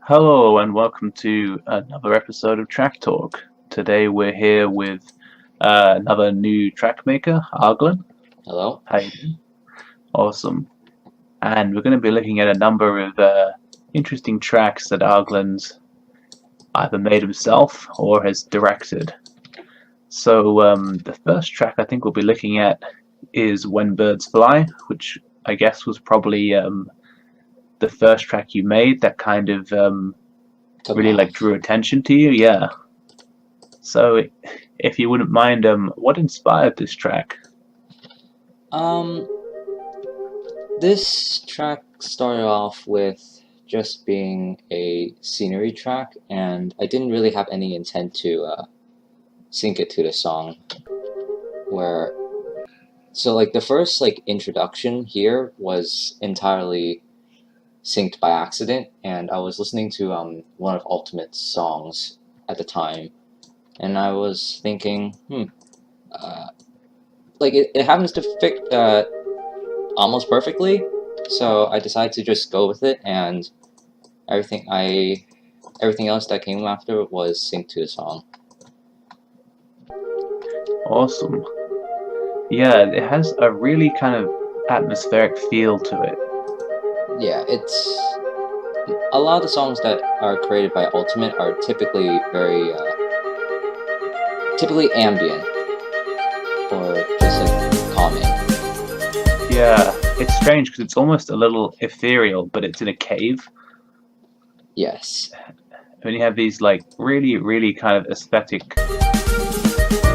Hello and welcome to another episode of Track Talk. Today we're here with another new track maker, Arglin. Hello? How you doing? Awesome. And we're going to be looking at a number of interesting tracks that Arglin's either made himself or has directed. So the first track I think we'll be looking at is When Birds Fly, which I guess was probably the first track you made that kind of Took really off. drew attention to you. Yeah. So, if you wouldn't mind, what inspired this track? Um, this track started off with just being a scenery track, and I didn't really have any intent to sync it to the song. The first introduction here was entirely synced by accident, and I was listening to one of Ultimate's songs at the time, and I was thinking, uh, it happens to fit almost perfectly, so I decided to just go with it, and everything I everything else that came after was synced to the song. Awesome. Yeah, it has a really kind of atmospheric feel to it. Yeah, it's a lot of the songs that are created by Ultimate are typically ambient or just calming. Yeah, it's strange because it's almost a little ethereal, but it's in a cave. Yes. And you have these really, really kind of aesthetic,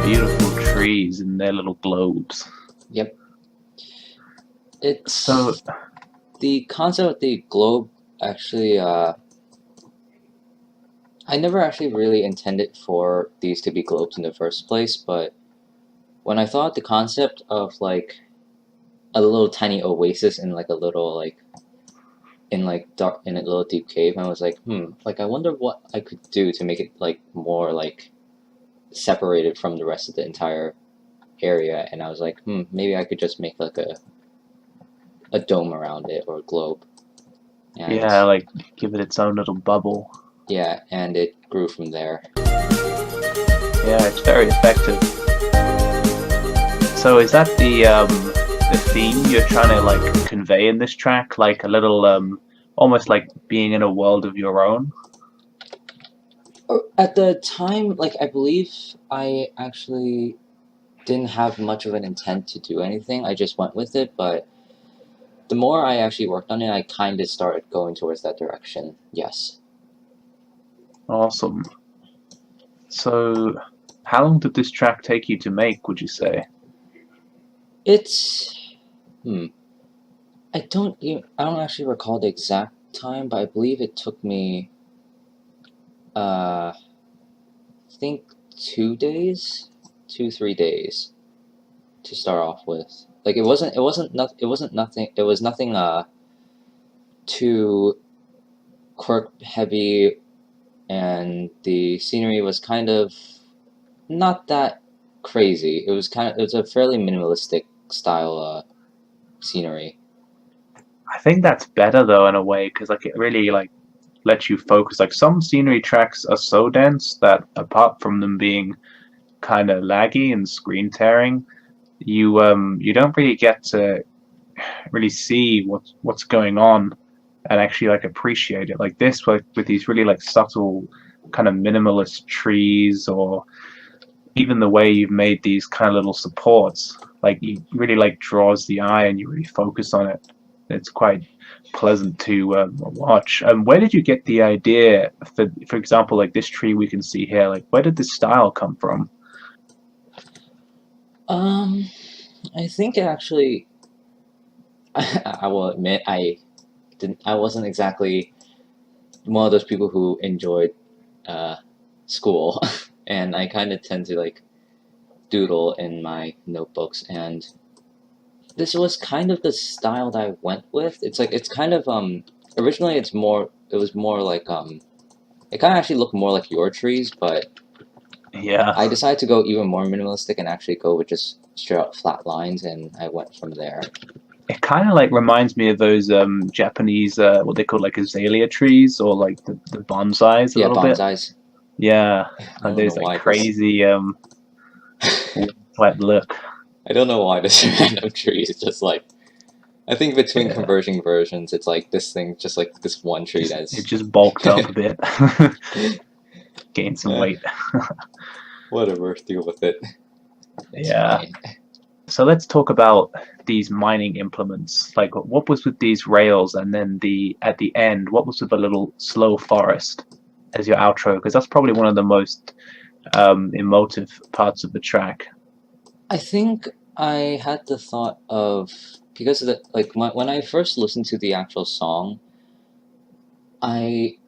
beautiful trees in their little globes. Yep. It's So, the concept of the globe actually. I never actually really intended for these to be globes in the first place, but when I thought the concept of a little tiny oasis in a little dark in a little deep cave, I was I wonder what I could do to make it more separated from the rest of the entire area, and I was maybe I could just make a dome around it or a globe. And yeah, give it its own little bubble. yeah, and it grew from there. Yeah, it's very effective. So is that the theme you're trying to convey in this track? Like a little almost like being in a world of your own? At the time, I believe I actually didn't have much of an intent to do anything. I just went with it, but the more I actually worked on it, I kind of started going towards that direction. Yes. Awesome. So how long did this track take you to make, would you say? It's I don't actually recall the exact time, but I believe it took me I think 2 days, 3 days to start off with. It was nothing too quirk heavy, and the scenery was kind of not that crazy. It was a fairly minimalistic style scenery. I think that's better though in a way because it really lets you focus. Like some scenery tracks are so dense that apart from them being kind of laggy and screen tearing, you don't really get to really see what's going on and actually appreciate it. Like this, with these really subtle kind of minimalist trees, or even the way you've made these kind of little supports, you really draws the eye and you really focus on it. It's quite pleasant to watch. Where did you get the idea for example, this tree we can see here? Where did this style come from? I think it actually. I will admit I wasn't exactly one of those people who enjoyed school, and I kind of tend to doodle in my notebooks, and this was kind of the style that I went with. It's kind of originally it was more it kind of actually looked more like your trees, but Yeah. I decided to go even more minimalistic and actually go with just straight up flat lines, and I went from there. it kind of like reminds me of those Japanese what they call like azalea trees or like the bonsais a Yeah, little bit. bonsais. Yeah, I and don't know there's like why this. crazy like look. I don't know why this random tree is just like. I think between Yeah, converging versions, it's like this thing, just like this one tree it that's. just bulked up a bit, gained some eh, weight. whatever, deal with it. It's Yeah. fine. So let's talk about these mining implements. Like, what was with these rails, and then the at the end, what was with the little slow forest as your outro? Because that's probably one of the most emotive parts of the track. I think I had the thought of because of the like when I first listened to the actual song,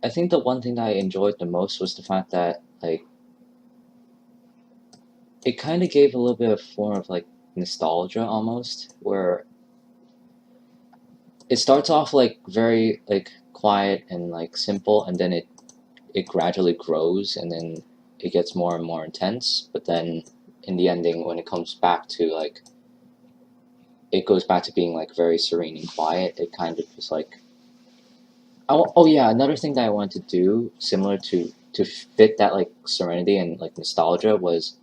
I think the one thing that I enjoyed the most was the fact that like it kind of gave a little bit of form of like nostalgia almost, where it starts off like very like quiet and like simple, and then it gradually grows, and then it gets more and more intense. But then in the ending, when it comes back to like it goes back to being like very serene and quiet. It kind of just like oh yeah, another thing that I wanted to do similar to fit that like serenity and like nostalgia was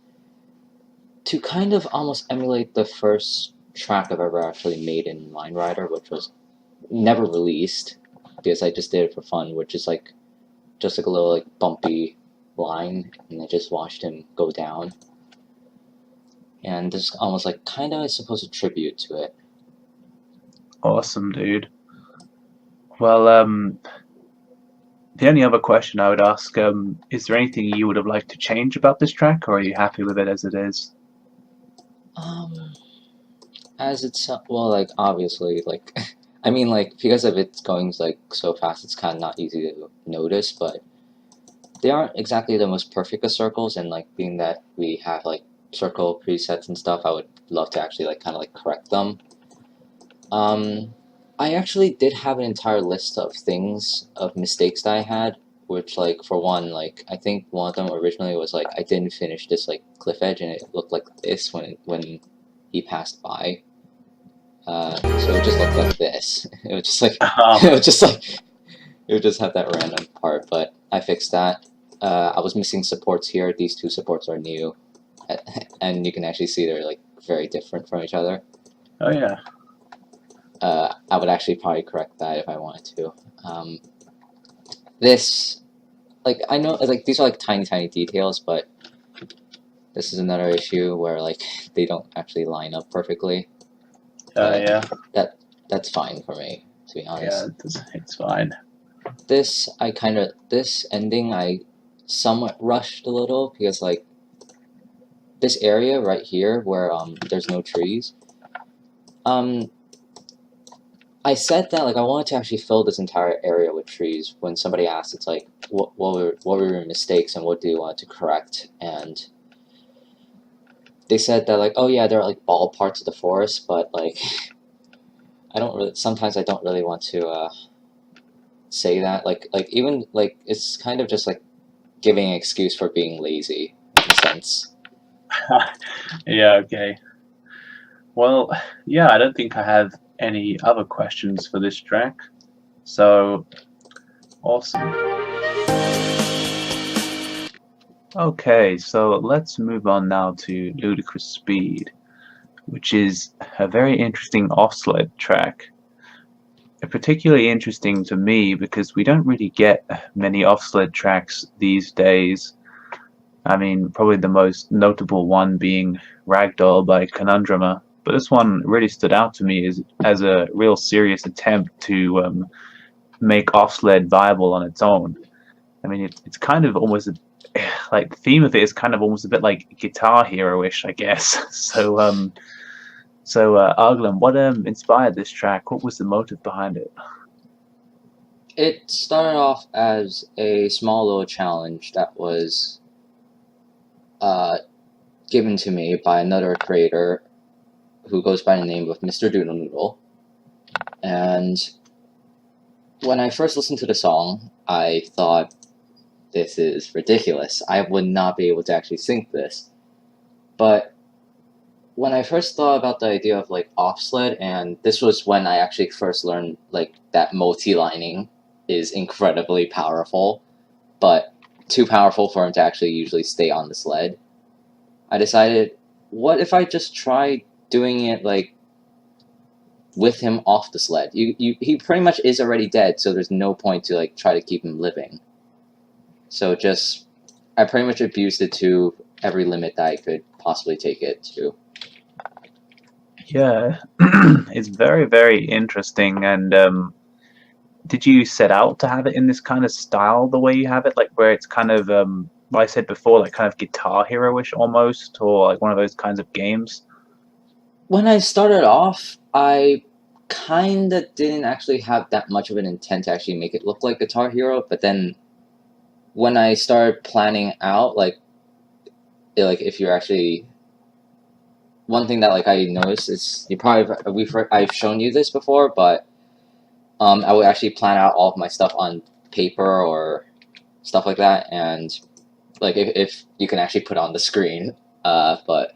to kind of almost emulate the first track I've ever actually made in Line Rider, which was never released because I just did it for fun, which is like just like a little like bumpy line, and I just watched him go down, and this almost like kind of I suppose a tribute to it. Awesome, dude. Well, the only other question I would ask, is there anything you would have liked to change about this track, or are you happy with it as it is? Um, as it's well, like obviously, like I mean, like because of it's going like so fast, it's kind of not easy to notice, but they aren't exactly the most perfect of circles, and like being that we have like circle presets and stuff, I would love to actually like kind of like correct them. Um, I actually did have an entire list of things of mistakes that I had, which like for one, like I think one of them originally was like I didn't finish this like cliff edge, and it looked like this when he passed by. So it just looked like this. It was just like it was just like it would just have that random part, but I fixed that. I was missing supports here. These two supports are new, and you can actually see they're like very different from each other. Oh yeah. I would actually probably correct that if I wanted to. This, like, I know, like, these are like tiny, tiny details, but this is another issue where like they don't actually line up perfectly. But Yeah. that's fine for me, to be honest. Yeah, it's fine. This ending I somewhat rushed a little because like this area right here where there's no trees. I said that like I wanted to actually fill this entire area with trees. When somebody asked, it's like what were your mistakes and what do you want to correct? And they said that like, oh yeah, there are like bald parts of the forest, but like I don't really. Sometimes I don't really want to say that. Like even like it's kind of just like giving an excuse for being lazy in a sense. Yeah, okay. Well, yeah, I don't think I have any other questions for this track. So, awesome. Okay, so let's move on now to Ludicrous Speed, which is a very interesting off-sled track. Particularly interesting to me because we don't really get many off-sled tracks these days. I mean, probably the most notable one being Ragdoll by Conundruma. But this one really stood out to me as a real serious attempt to make off-sled viable on its own. I mean, it's kind of almost like the theme of it is kind of almost a bit like Guitar Hero-ish, I guess. So Arglin, what inspired this track? What was the motive behind it? It started off as a small little challenge that was uh, given to me by another creator who goes by the name of Mr. Doodle Noodle. And when I first listened to the song, I thought, this is ridiculous. I would not be able to actually sing this. But when I first thought about the idea of like off sled, and this was when I actually first learned like that multi-lining is incredibly powerful, but too powerful for him to actually usually stay on the sled. I decided, what if I just try doing it like with him off the sled? He pretty much is already dead, so there's no point to like try to keep him living. So just I pretty much abused it to every limit that I could possibly take it to. Yeah, it's very, very interesting. And did you set out to have it in this kind of style, the way you have it, like where it's kind of, like I said before, like kind of Guitar Hero-ish almost, or like one of those kinds of games? When I started off, I kind of didn't actually have that much of an intent to actually make it look like Guitar Hero, but then when I started planning out, like if you're actually one thing that like I noticed is I've shown you this before, but I would actually plan out all of my stuff on paper or stuff like that, and like if you can actually put on the screen, but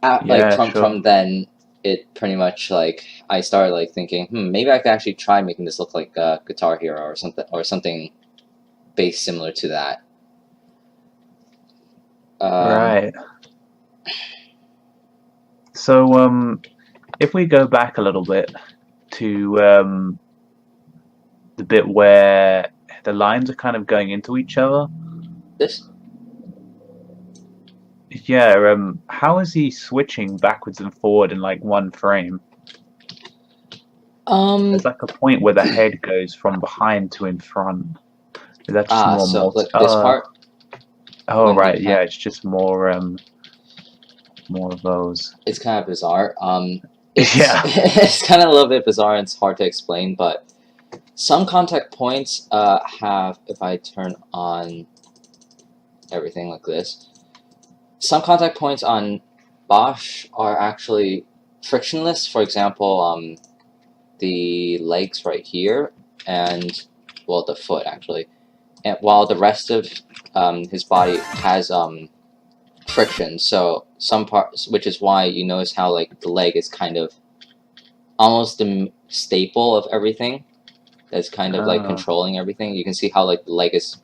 like Yeah, sure. from then it pretty much like I started like thinking, maybe I could actually try making this look like Guitar Hero or something based similar to that. Um, Right. So, if we go back a little bit to the bit where the lines are kind of going into each other, this yeah, how is he switching backwards and forward in like one frame? um There's like a point where the head goes from behind to in front. Is that just more so multi? like this part Oh, when the right, pan yeah, it's just more more of those. it's kind of bizarre. It's Yeah. it's kind of a little bit bizarre and it's hard to explain, but some contact points have, if I turn on everything like this, some contact points on Bosch are actually frictionless. For example, the legs right here, and well, the foot actually, and while the rest of his body has friction. So some parts, which is why you notice how like the leg is kind of almost the staple of everything. That's kind of like Oh, controlling everything. You can see how like the leg is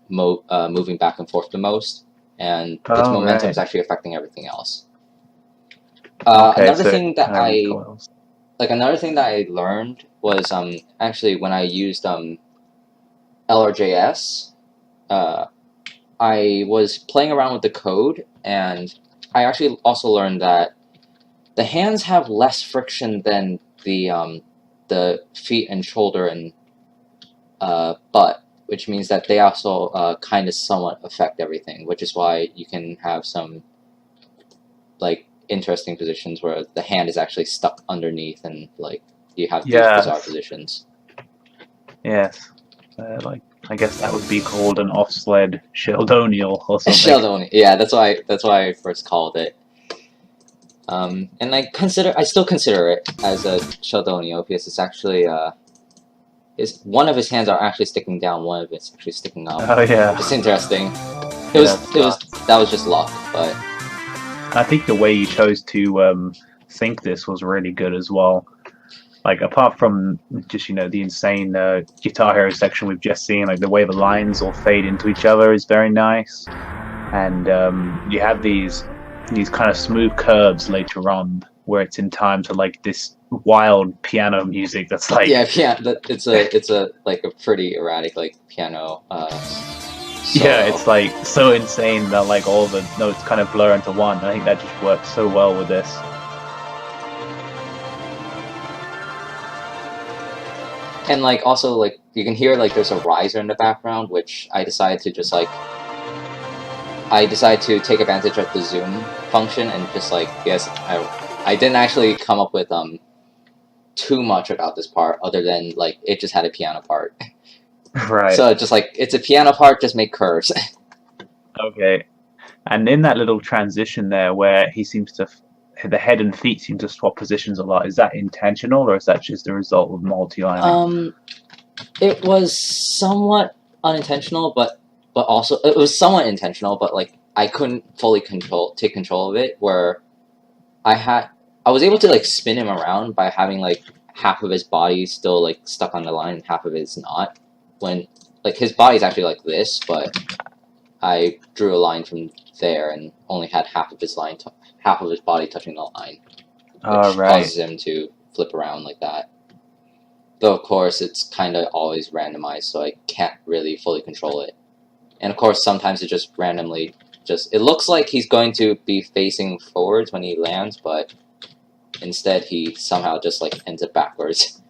moving back and forth the most, and its oh, momentum right. is actually affecting everything else. Okay, Another so it thing that kind of recoils. another thing that I learned was actually when I used LRJS, uh, I was playing around with the code, and I actually also learned that the hands have less friction than the feet and shoulder and butt, which means that they also kind of somewhat affect everything, which is why you can have some like interesting positions where the hand is actually stuck underneath and like you have these bizarre Yes, positions. yes. Like, I guess that would be called an off-sled Sheldonial or something. Sheldon, yeah, that's why I first called it. And I still consider it as a Sheldonio because it's actually one of his hands are actually sticking down, one of it's actually sticking up, Oh, which is yeah. interesting. Yeah, that's class. That was just luck, but I think the way you chose to think this was really good as well. Like, apart from just, the insane Guitar Hero section we've just seen, like, the way the lines all fade into each other is very nice. And you have these kind of smooth curves later on where it's in time to like this wild piano music that's yeah, like piano. It's a like a pretty erratic like piano yeah, solo. it's like so insane that like all the notes kind of blur into one. I think that just works so well with this. And like also like you can hear like there's a riser in the background, which I decided to take advantage of the zoom function and just like yes I didn't actually come up with too much about this part other than like it just had a piano part. Right. So just like it's a piano part, just make curves. Okay. And in that little transition there where he seems to the head and feet seem to swap positions a lot, is that intentional or is that just a result of multi-lining? It was somewhat unintentional, but also it was somewhat intentional, but like I couldn't fully take control of it. Where I was able to like spin him around by having like half of his body still like stuck on the line and half of it's not. When like his body's actually like this, but I drew a line from there and only had half of his half of his body touching the line, Oh, which right. causes him to flip around like that. Though of course it's kind of always randomized, so I can't really fully control it. And of course sometimes it just randomly it looks like he's going to be facing forwards when he lands, but instead he somehow just like ends up backwards.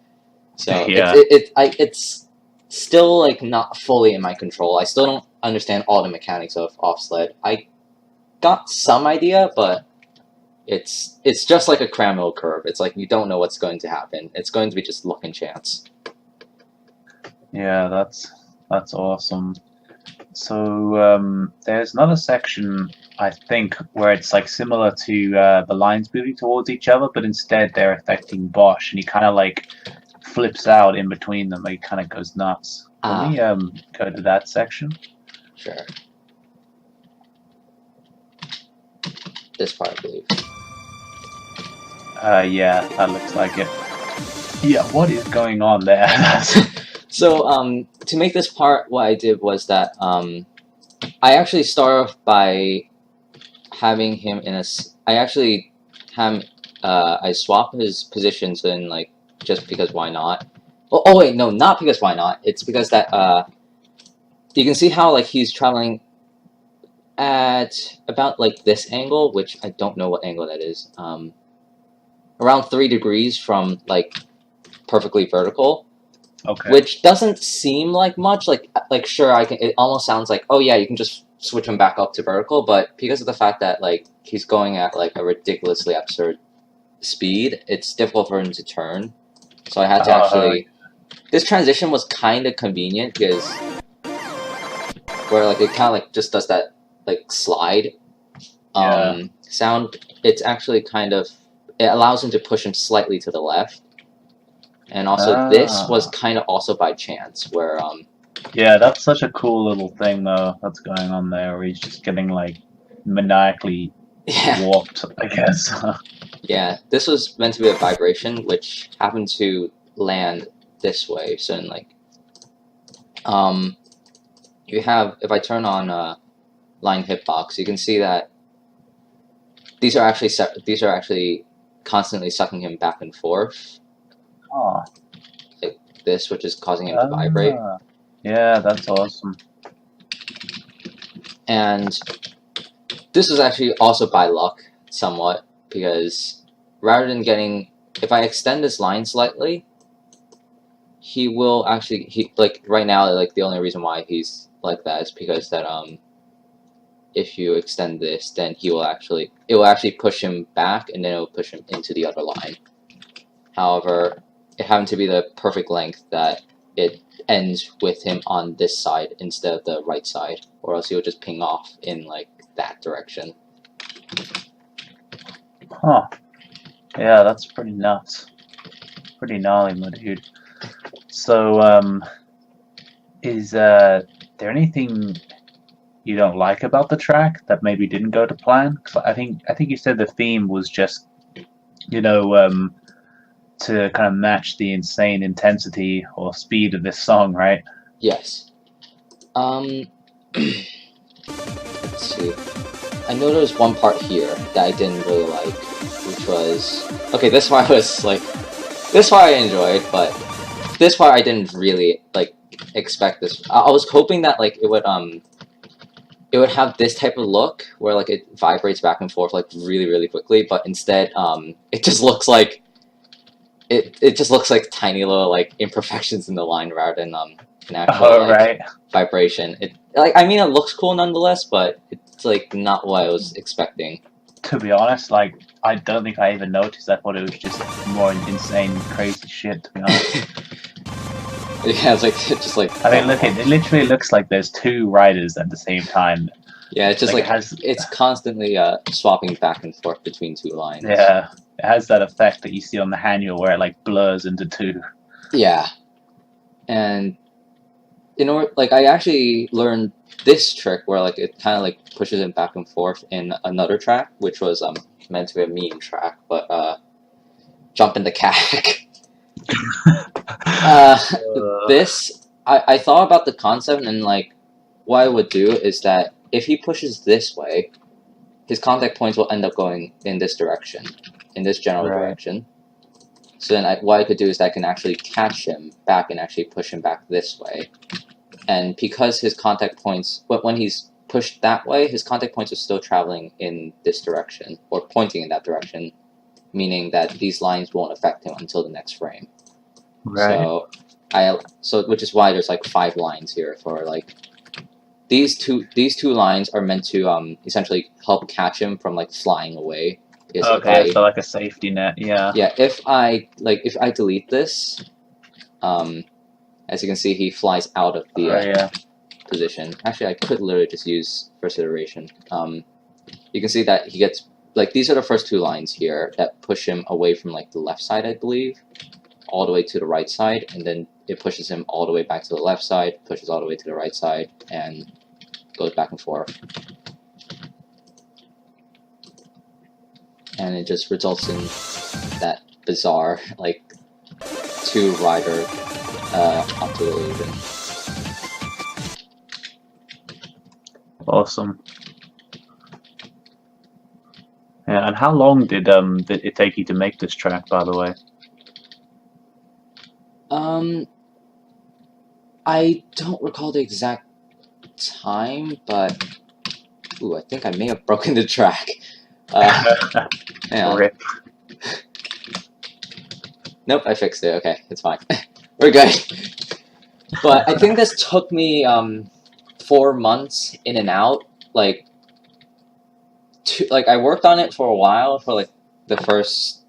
So Yeah. it's still like not fully in my control. I still don't understand all the mechanics of off sled. I got some idea, but it's just like a Cramwell curve. It's like you don't know what's going to happen. It's going to be just luck and chance. Yeah, that's awesome. So there's another section I think where it's like similar to the lines moving towards each other, but instead they're affecting Bosch, and he kind of like flips out in between them. Like, he kind of goes nuts. Can we go to that section? Sure. This part, I believe. Yeah, that looks like it. Yeah, what is going on there? So, to make this part, what I did was that I actually start off by having him in a. I actually I swap his positions in like just because why not? Oh wait, no, not because why not? It's because that you can see how like he's traveling at about like this angle, which I don't know what angle that is. Around 3 degrees from like perfectly vertical. Okay. Which doesn't seem like much. Like sure, I can. It almost sounds like, oh yeah, you can just switch him back up to vertical. But because of the fact that like he's going at like a ridiculously absurd speed, it's difficult for him to turn. So I had to actually. This transition was kind of convenient because where like it kind of like just does that like slide sound. It's actually kind of it allows him to push him slightly to the left. And also, this was kind of also by chance, where yeah, that's such a cool little thing though that's going on there, where he's just getting like maniacally warped, I guess. Yeah, this was meant to be a vibration, which happened to land this way. So, in like, you have if I turn on line hitbox, you can see that these are actually constantly sucking him back and forth. Oh. Like this, which is causing him to vibrate. Yeah, that's awesome. And this is actually also by luck, somewhat, because rather than getting, if I extend this line slightly, he will actually, like right now, like the only reason why he's like that is because that if you extend this, then it will actually push him back, and then it will push him into the other line. However, it happened to be the perfect length that it ends with him on this side instead of the right side, or else he'll just ping off in like that direction. Huh. Yeah, that's pretty nuts. Pretty gnarly, my dude. So, is there anything you don't like about the track that maybe didn't go to plan? 'Cause I think you said the theme was just, to kind of match the insane intensity or speed of this song, right? Yes. Let's see. I know there's one part here that I didn't really like, which was okay. This part was like, this part I enjoyed, but this part I didn't really like expect this. I was hoping that like it would have this type of look where like it vibrates back and forth like really really quickly, but instead it just looks like it just looks like tiny little like imperfections in the line rather than an actual vibration. It like I mean it looks cool nonetheless, but it's like not what I was expecting. To be honest, like I don't think I even noticed. I thought it was just more insane, crazy shit. To be honest. Yeah, it's like just like. I mean, look, it literally looks like there's two riders at the same time. Yeah, it's just like it's constantly swapping back and forth between two lines. Yeah, it has that effect that you see on the manual where it like blurs into two. Yeah, and in order, like, I actually learned this trick where like it kind of like pushes him back and forth in another track, which was meant to be a meme track, but jump in the cack. uh, this I thought about the concept, and like what I would do is that if he pushes this way, his contact points will end up going in this direction, in this general Right. direction. So then what I could do is that I can actually catch him back and actually push him back this way. And because his contact points, but when he's pushed that way, his contact points are still traveling in this direction, or pointing in that direction, meaning that these lines won't affect him until the next frame. Right. So which is why there's like 5 lines here for like these two lines are meant to essentially help catch him from like flying away. Okay, so like a safety net, yeah. Yeah, if I delete this, as you can see, he flies out of the position. Actually, I could literally just use first iteration. You can see that he gets like these are the first 2 lines here that push him away from like the left side, I believe, all the way to the right side, and then it pushes him all the way back to the left side, pushes all the way to the right side, and goes back and forth. And it just results in that bizarre, like, 2-rider optical illusion. Awesome. Yeah, and how long did it take you to make this track, by the way? I don't recall the exact time, but ooh, I think I may have broken the track. Hang on. Rip. Nope, I fixed it. Okay, it's fine. We're good. But I think this took me 4 months in and out. Like I worked on it for a while, for like the first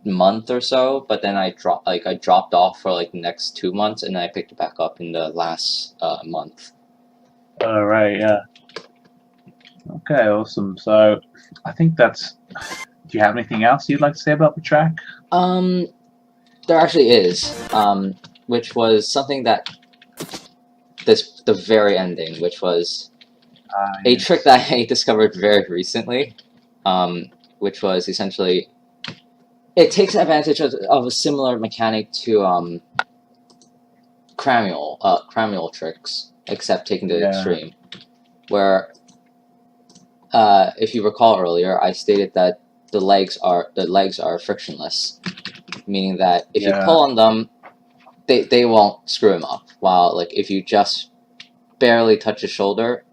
month or so, but then I dropped off for like the next 2 months, and then I picked it back up in the last month. All right, yeah. Okay, awesome. So I think that's. Do you have anything else you'd like to say about the track? There actually is, which was something that the very ending, which was a trick that I discovered very recently, which was essentially it takes advantage of a similar mechanic to cranial tricks, except taken to the extreme, where if you recall earlier, I stated that the legs are frictionless, meaning that if you pull on them, they won't screw him up. While like if you just barely touch his shoulder,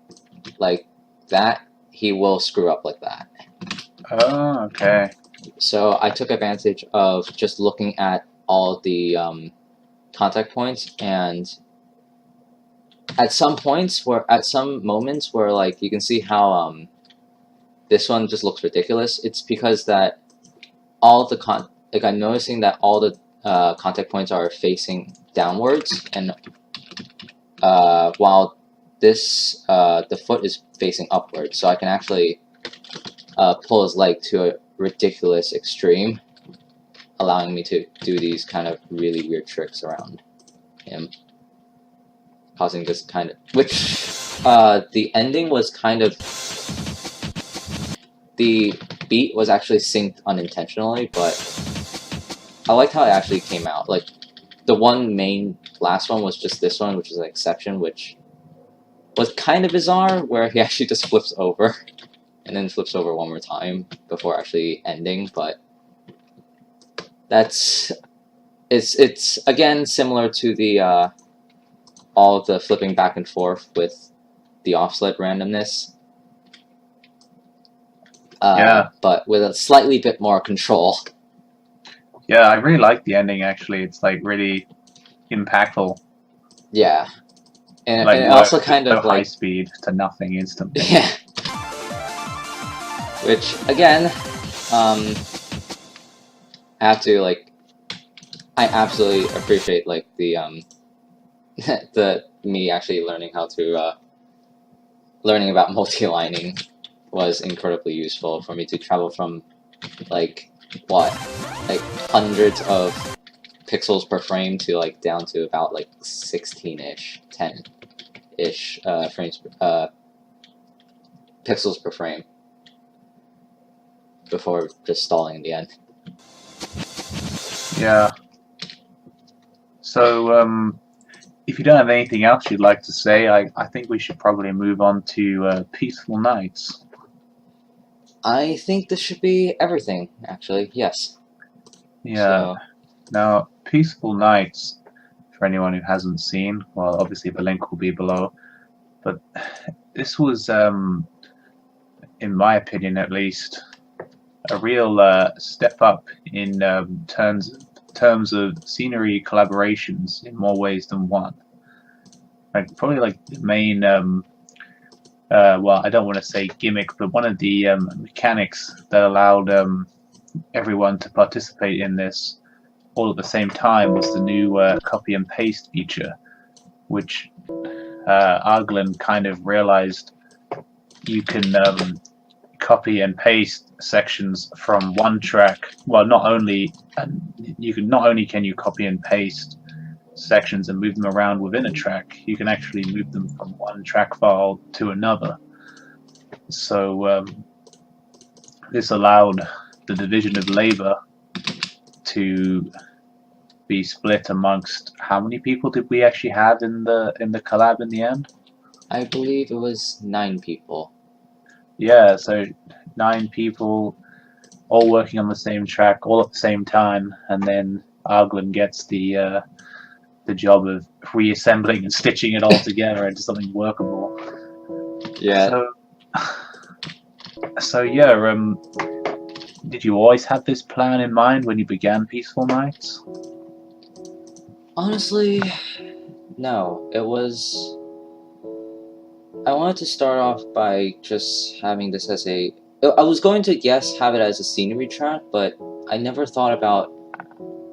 like that, he will screw up like that. Oh, okay. So I took advantage of just looking at all the contact points, and at some moments where like you can see how this one just looks ridiculous. It's because that all the I'm noticing that all the contact points are facing downwards, and while this the foot is facing upwards, so I can actually pull his leg to a ridiculous extreme, allowing me to do these kind of really weird tricks around him, causing this kind of the ending was kind of. The beat was actually synced unintentionally, but I liked how it actually came out. Like, the last one was just this one, which is an exception, which was kind of bizarre, where he actually just flips over, and then flips over one more time before actually ending, but it's again similar to the all of the flipping back and forth with the offset randomness. But with a slightly bit more control. Yeah, I really like the ending, actually. It's, like, really impactful. Yeah. And, like, and it also kind of, high like... speed to nothing instantly. Yeah. Which, again, I have to, like... I absolutely appreciate, like, the, me actually learning how to, learning about multi-lining was incredibly useful for me to travel from, like, what? Like, hundreds of pixels per frame to like down to about like 16-ish, 10-ish frames pixels per frame before just stalling in the end. Yeah. So, if you don't have anything else you'd like to say, I think we should probably move on to Peaceful Nights. I think this should be everything, actually. Yes. Yeah. So, Now, Peaceful Nights, for anyone who hasn't seen, well, obviously the link will be below, but this was, in my opinion at least, a real step up in terms of scenery collaborations in more ways than one. Like probably like the main, well, I don't want to say gimmick, but one of the mechanics that allowed everyone to participate in this all at the same time was the new copy and paste feature, which Arglin kind of realized you can copy and paste sections from one track. Well, not only can you copy and paste sections and move them around within a track, you can actually move them from one track file to another. So this allowed the division of labor to be split amongst, how many people did we actually have in the collab in the end? I believe it was 9 people. Yeah, so 9 people all working on the same track all at the same time, and then Arglin gets the job of reassembling and stitching it all together into something workable. Yeah. So yeah, did you always have this plan in mind when you began Peaceful Nights? Honestly, no. It was... I wanted to start off by just having this as a... I was going to, yes, have it as a scenery track, but I never thought about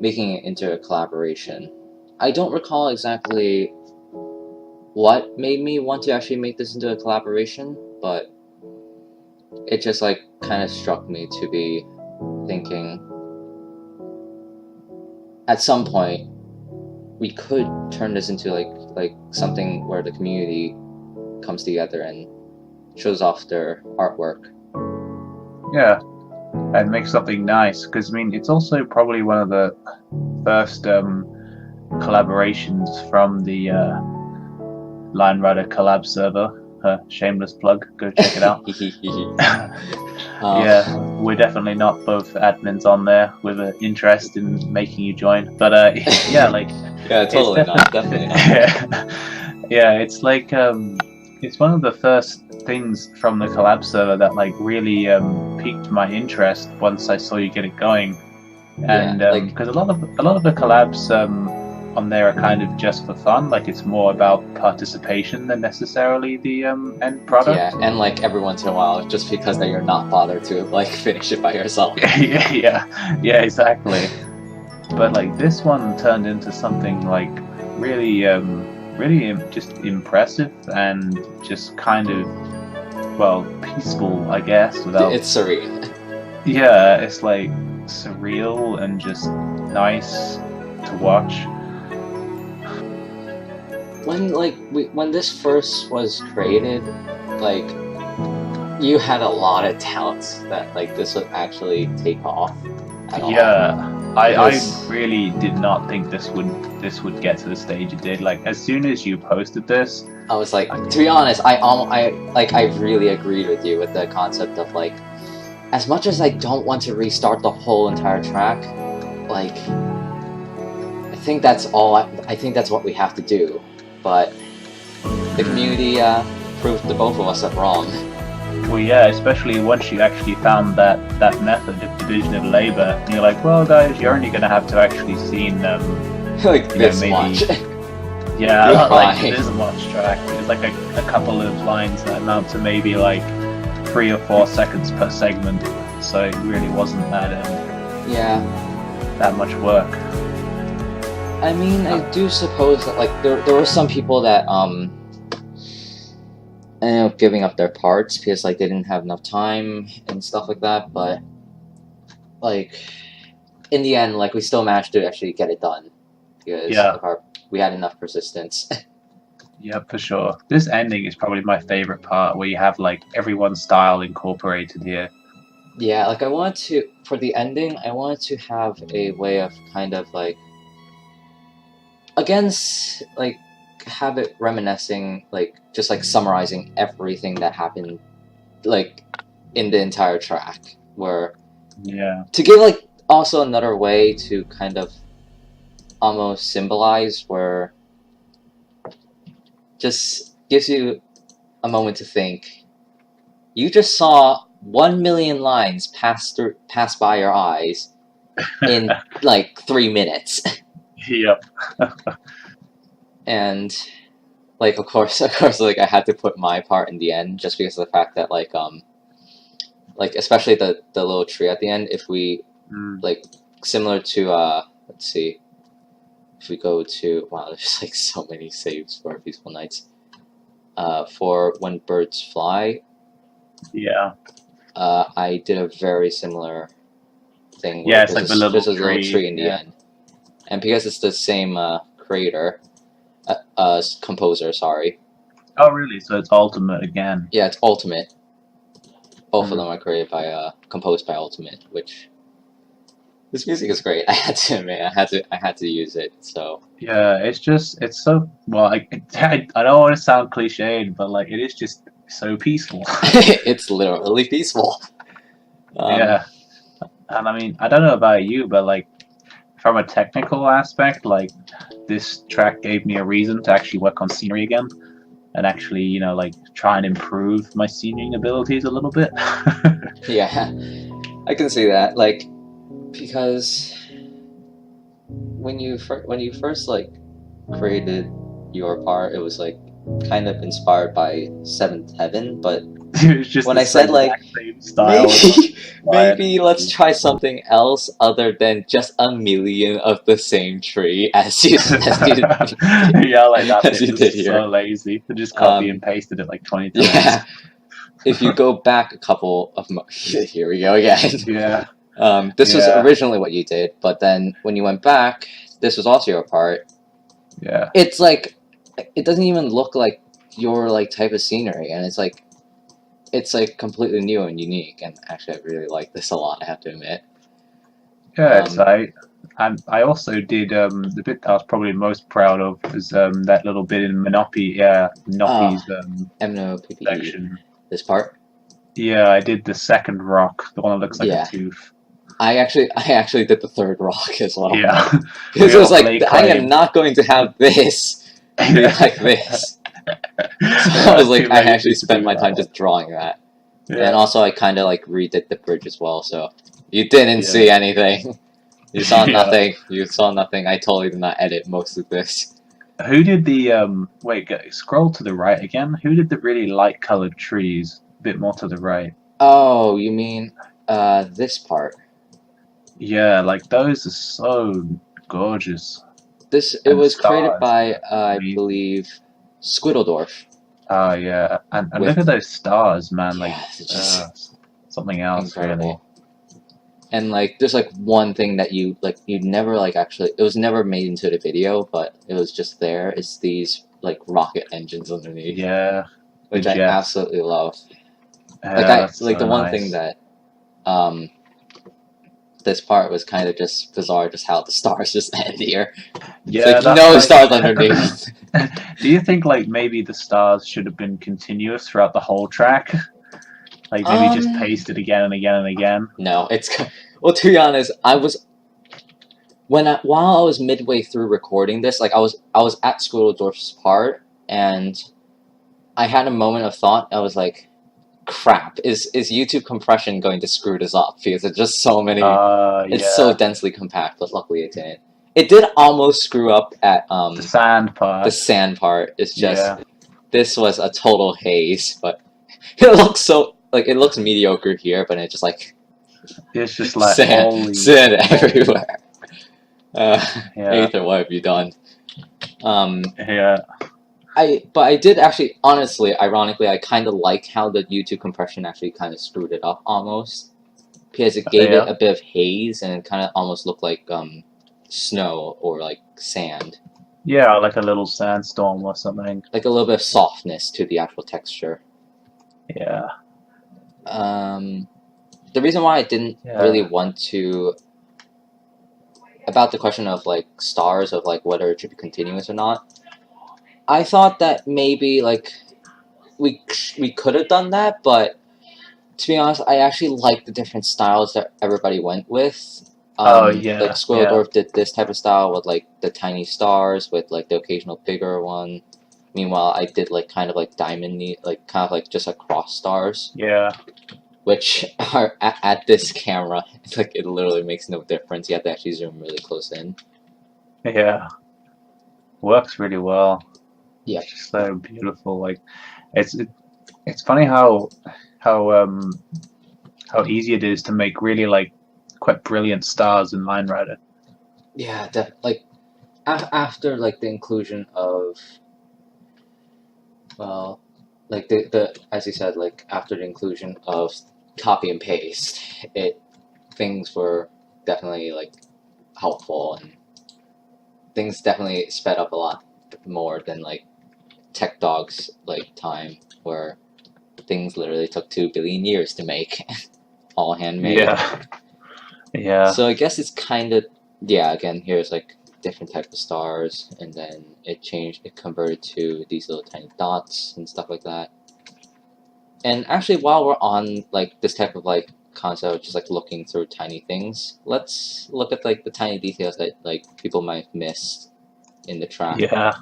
making it into a collaboration. I don't recall exactly what made me want to actually make this into a collaboration, but it just like kind of struck me to be thinking at some point we could turn this into like something where the community comes together and shows off their artwork. Yeah, and make something nice, because I mean it's also probably one of the first collaborations from the Line Rider collab server. Shameless plug, go check it out. Yeah, we're definitely not both admins on there with an interest in making you join, but yeah, like yeah, totally not, definitely not. Yeah, it's like it's one of the first things from the collab server that like really piqued my interest once I saw you get it going, and because a lot of the collabs on there are kind of just for fun, like it's more about participation than necessarily the end product. Yeah, and like every once in a while, just because that you're not bothered to like finish it by yourself. yeah, exactly. But like this one turned into something like really just impressive and just kind of, well, peaceful, I guess. Without it's surreal. Yeah, it's like surreal and just nice to watch. When this first was created, like you had a lot of doubts that like this would actually take off at all. Yeah, I really did not think this would get to the stage it did. Like as soon as you posted this, I was like, to be honest, I really agreed with you with the concept of like, as much as I don't want to restart the whole entire track, like I think that's all. I think that's what we have to do. But the community proved the both of us wrong. Well, yeah, especially once you actually found that method of division of labor, and you're like, well, guys, you're only going to have to actually seen like this much. Yeah, like this much track. It's like a couple of lines that amount to maybe like 3 or 4 seconds per segment. So it really wasn't that much work. I mean, I do suppose that like there were some people that ended up giving up their parts because like they didn't have enough time and stuff like that. But like in the end, like we still managed to actually get it done because Yeah. of our we had enough persistence. Yeah, for sure. This ending is probably my favorite part, where you have like everyone's style incorporated here. Yeah, like I want to for the ending, I wanted to have a way of kind of like against like have it reminiscing like just like summarizing everything that happened like in the entire track where Yeah. to give like also another way to kind of almost symbolize where just gives you a moment to think. You just saw 1 million lines pass by your eyes in like 3 minutes. Yep. And like of course like I had to put my part in the end just because of the fact that like especially the little tree at the end, if we like similar to let's see, if we go to wow, there's like so many saves for Peaceful Nights. For When Birds Fly, Yeah. I did a very similar thing where Yeah, it's like the little there's a little tree. tree in the end. And because it's the same creator, composer, sorry. Oh, really? So it's Ultimate again. Yeah, it's Ultimate. Both of them are created by composed by Ultimate, which this music is great. I had to admit, I had to use it. So Yeah, it's so well. I don't want to sound cliched, but like it is just so peaceful. it's literally peaceful. Yeah, and I mean, I don't know about you, but like from a technical aspect, like this track gave me a reason to actually work on scenery again, and actually, like try and improve my scenery abilities a little bit. Yeah, I can see that. Like because when you first like created your part, it was like kind of inspired by Seventh Heaven, but It was just when the I said like same style. maybe let's try something else other than just 1 million of the same tree as you Yeah, like that as bit you was did here. so lazy. I just copy and pasted it like 20 times. Yeah, if you go back a couple of here we go again. Yeah. This was Yeah. originally what you did, but then when you went back, this was also your part. Yeah. It's like it doesn't even look like your like type of scenery, and it's like completely new and unique. And actually, I really like this a lot. I have to admit. Yeah, it's and I also did the bit that I was probably most proud of was that little bit in Minopi's MNOPPE. section. This part. Yeah, I did the second rock, the one that looks like Yeah. a tooth. I actually did the third rock as well. Yeah. Because it was like lay I am claim. not going to have this be like this. So I was like, I actually spent my time just drawing that. Yeah. And also, I kind of like redid the bridge as well. So you didn't see anything. You saw nothing. You saw nothing. I totally did not edit most of this. Who did the wait? Scroll to the right again. Who did the really light colored trees? A bit more to the right. Oh, you mean this part? Yeah, like those are so gorgeous. It was created by I believe Squiddledorf. Oh yeah, and look at those stars, man! Like something else, incredible. really. And like, there's like one thing that you never like actually. It was never made into the video, but it was just there. It's these like rocket engines underneath. Yeah, which I absolutely love. Yeah, like the one thing that this part was kind of just bizarre, just how the stars just end here. Yeah, like, no stars underneath. Do you think like maybe the stars should have been continuous throughout the whole track? Like maybe just paste it again and again and again? No, it's well. To be honest, while I was midway through recording this, like I was at Squirreldorf's part, and I had a moment of thought. I was like, crap, is YouTube compression going to screw this up? Because it's just so many it's so densely compact, but luckily it didn't. It did almost screw up at the sand part. The sand part is just this was a total haze, but it looks so like it looks mediocre here, but it's just like it's just like sand everywhere. Aether, what have you done? But I did actually, honestly, ironically, I kind of like how the YouTube compression actually kind of screwed it up almost. because it gave it Yeah. a bit of haze and it kind of almost looked like snow or like sand, Yeah, like a little sandstorm or something. like a little bit of softness to the actual texture. Yeah. Um, the reason why I didn't really Yeah. want to about the question of like stars of like whether it should be continuous or not. I thought that maybe like we could have done that, but to be honest, I actually like the different styles that everybody went with. Oh Like yeah. Yeah. Squirrelsdorf did this type of style with like the tiny stars with like the occasional bigger one. Meanwhile, I did like kind of like like kind of like just like cross stars, Yeah. which are at this camera, like it literally makes no difference. You have to actually zoom really close in. Yeah. Works really well. Yeah, It's just so beautiful. Like it's funny how um how easy it is to make really like quite brilliant stars in Line Rider. yeah. Like after like the inclusion of well, like the as you said, like after the inclusion of copy and paste, it things were definitely like helpful and things definitely sped up a lot more than like Tech Dog's like time where things literally took 2 billion years to make, all handmade. Yeah. Yeah. So I guess it's kind of yeah. Again, here's like different type of stars, and then it converted to these little tiny dots and stuff like that. And actually, while we're on like this type of like concept of just like looking through tiny things, let's look at like the tiny details that like people might have missed in the track. Yeah.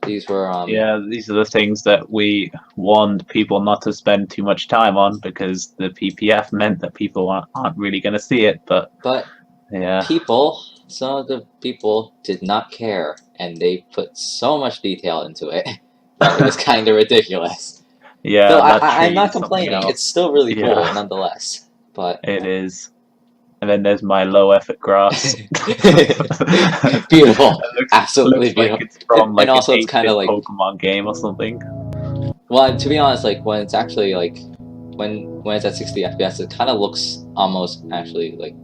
These were Yeah, these are the things that we warned people not to spend too much time on because the PPF meant that people aren't really going to see it. But but yeah, some of the people did not care, and they put so much detail into it that it was kind of ridiculous. yeah, Though that I'm tree not is something complaining; it's else. still really cool, Yeah, nonetheless. But it is. And then there's my low effort grass. beautiful, It absolutely looks like beautiful, it's from and like an also it's kind of 8-bit like Pokemon game or something. well, to be honest, like when it's actually like when it's at 60 FPS, it kind of looks almost actually like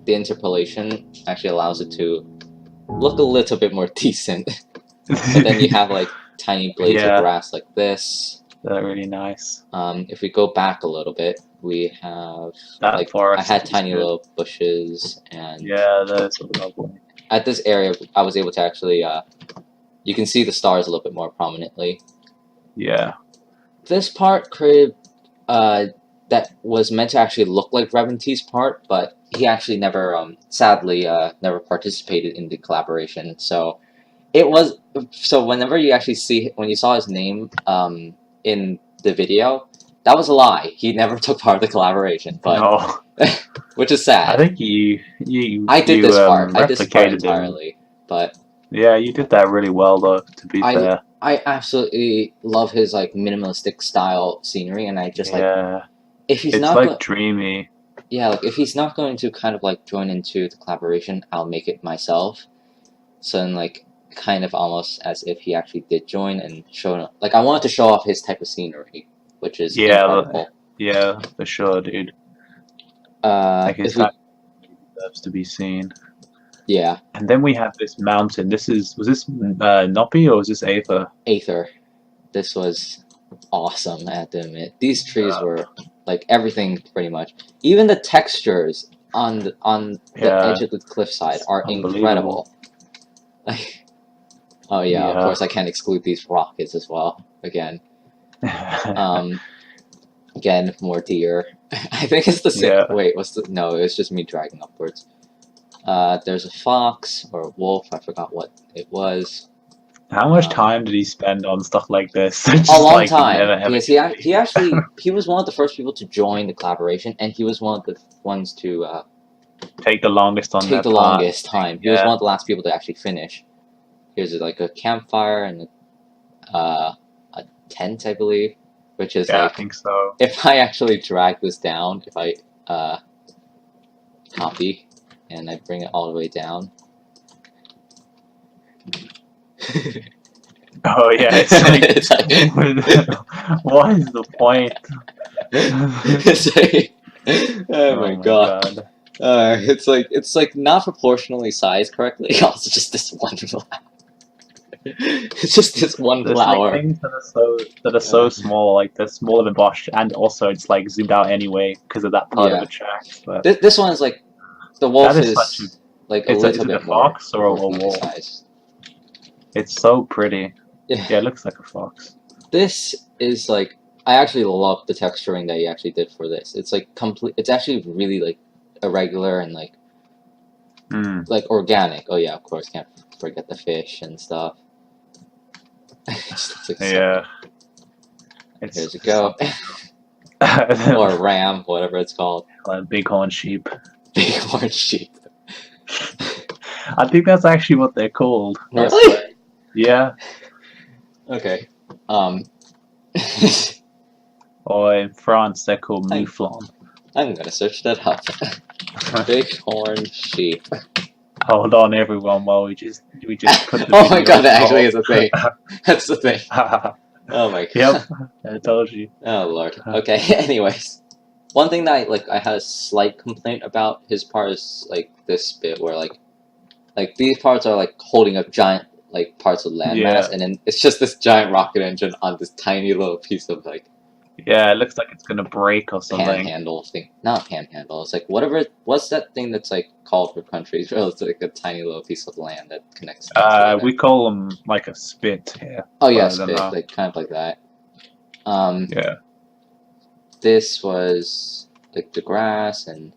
the interpolation actually allows it to look a little bit more decent. But then you have like tiny blades of Yeah, grass like this. they're really nice. If we go back a little bit, we have That like I forest had is tiny good. little bushes, and Yeah, that's lovely. at this area, I was able to actually you can see the stars a little bit more prominently. Yeah, This part created that was meant to actually look like Reventee's part, but he actually never, sadly, never participated in the collaboration. So it was so whenever you actually see when you saw his name in the video, that was a lie. He never took part of the collaboration, but no, which is I sad. think you I did this part. I did this part replicated him. entirely, but Yeah, you did that really well, though. To be fair. I absolutely love his like minimalistic style scenery, and I just like Yeah, if he's it's not like dreamy. yeah, like if he's not going to kind of like join into the collaboration, I'll make it myself. So then like kind of almost as if he actually did join and show like I wanted to show off his type of scenery, which is Yeah, incredible. yeah, for sure, dude. Like his If we type deserves to be seen. yeah, And then we have this mountain. Was this Noppy or was this Aether? Aether, this was awesome. I have to admit, these trees were like everything pretty much. Even the textures on the Yeah, edge of the cliffside are unbelievable. incredible. Like, oh yeah, of Yeah. course I can't exclude these rockets as well. Again, again more deer. I think it's the same. Yeah. Wait, what's the? No, it was just me dragging upwards. There's a fox or a wolf. I forgot what it was. How much time did he spend on stuff like this? A Just long like time, never ever because he actually he was one of the first people to join the collaboration, and he was one of the ones to take the longest on take that the part. longest time. He was Yeah. one of the last people to actually finish. Here's like a campfire and a tent, I believe, which is Yeah, I like think so. if I actually drag this down, if I copy and I bring it all the way down. Oh yeah, it's like, It's like what is the point? it's like Oh my Oh my god. god. It's like not proportionally sized correctly. Also, just this one flower. It's just this one There's like flower. things that are so small, like they're smaller than Bosch, and also it's like zoomed out anyway because of that part of Yeah. the tracks. But This one is like the that wolf is such a is like a is little it a bit more fox or a proportionally wolf? sized. It's so pretty. Yeah. Yeah, it looks like a fox. This is like I actually love the texturing that he actually did for this. It's like complete. It's actually really like irregular and like organic. Oh yeah, of course, can't forget the fish and stuff. It just looks like so Yeah. good. It's Here's a goat or a ram, whatever it's called. bighorn sheep. Bighorn sheep. I think that's actually what they're called. I Really? swear. Yeah. Okay. Or in France, they're called I'm- mouflon. I'm gonna search that up. Bighorn sheep. Hold on, everyone, while we just put the Oh my video god, that on actually is hold. a thing. That's the thing. Oh my god. Yep, I told you. Oh lord. Okay. Anyways, one thing that I had a slight complaint about his part is like this bit where like these parts are like holding up giant like parts of landmass, Yeah. and then it's just this giant rocket engine on this tiny little piece of like Yeah, it looks like it's gonna break or something. panhandle thing. Not panhandle. It's like whatever. What's that thing that's like called for countries? Well, it's like a tiny little piece of land that connects. We call them like a spit here. Oh yeah, I don't spit, know. like kind of like that. Yeah. This was like the grass, and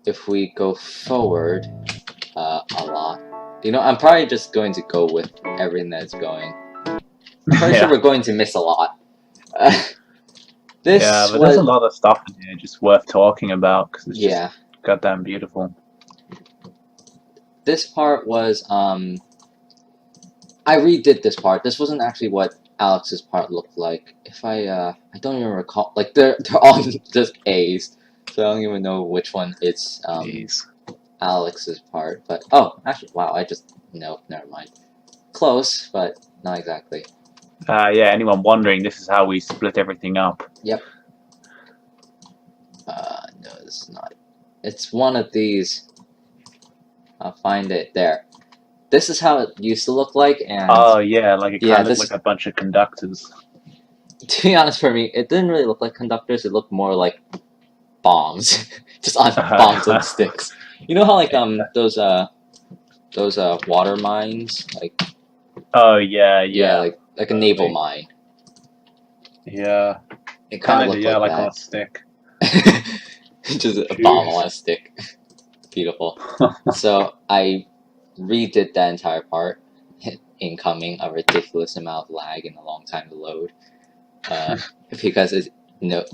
if we go forward a lot, you know, I'm probably just going to go with everything that's going. I'm pretty sure we're going to miss a lot. This Yeah, but was, there's a lot of stuff in here just worth talking about because it's yeah. just goddamn beautiful. This part was I redid this part. This wasn't actually what Alex's part looked like. If I don't even recall, like they're all just A's, so I don't even know which one it's Jeez. Alex's part. But oh, actually, wow, I just no, never mind. Close, but not exactly. Yeah, anyone wondering, this is how we split everything up. Yep. No, it's not. It's one of these. I'll find it there. This is how it used to look like, and Oh yeah, like it kind Yeah, of this- looked like a bunch of conductors. to be honest, for me, it didn't really look like conductors. It looked more like bombs, just on bombs on sticks. You know how like those water mines, like Oh yeah. like a naval mine. Yeah, It kind kind of of looked yeah, like like on a that. stick. Just a bomb on a stick. Beautiful. So I redid that entire part. Incoming, a ridiculous amount of lag and a long time to load. Because it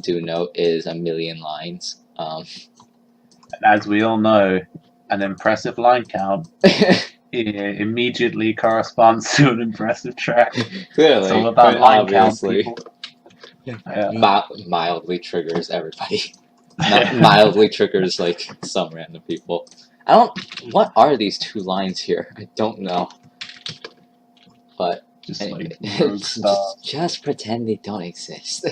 do note is a million lines. And as we all know, an impressive line count immediately corresponds to an impressive track. Clearly, It's all about quite line count, obviously. people. Yeah. Mildly triggers everybody. Not mildly triggers like some random people. I don't. What are these two lines here? I don't know. But Just anyway, like road stuff. just pretend they don't exist.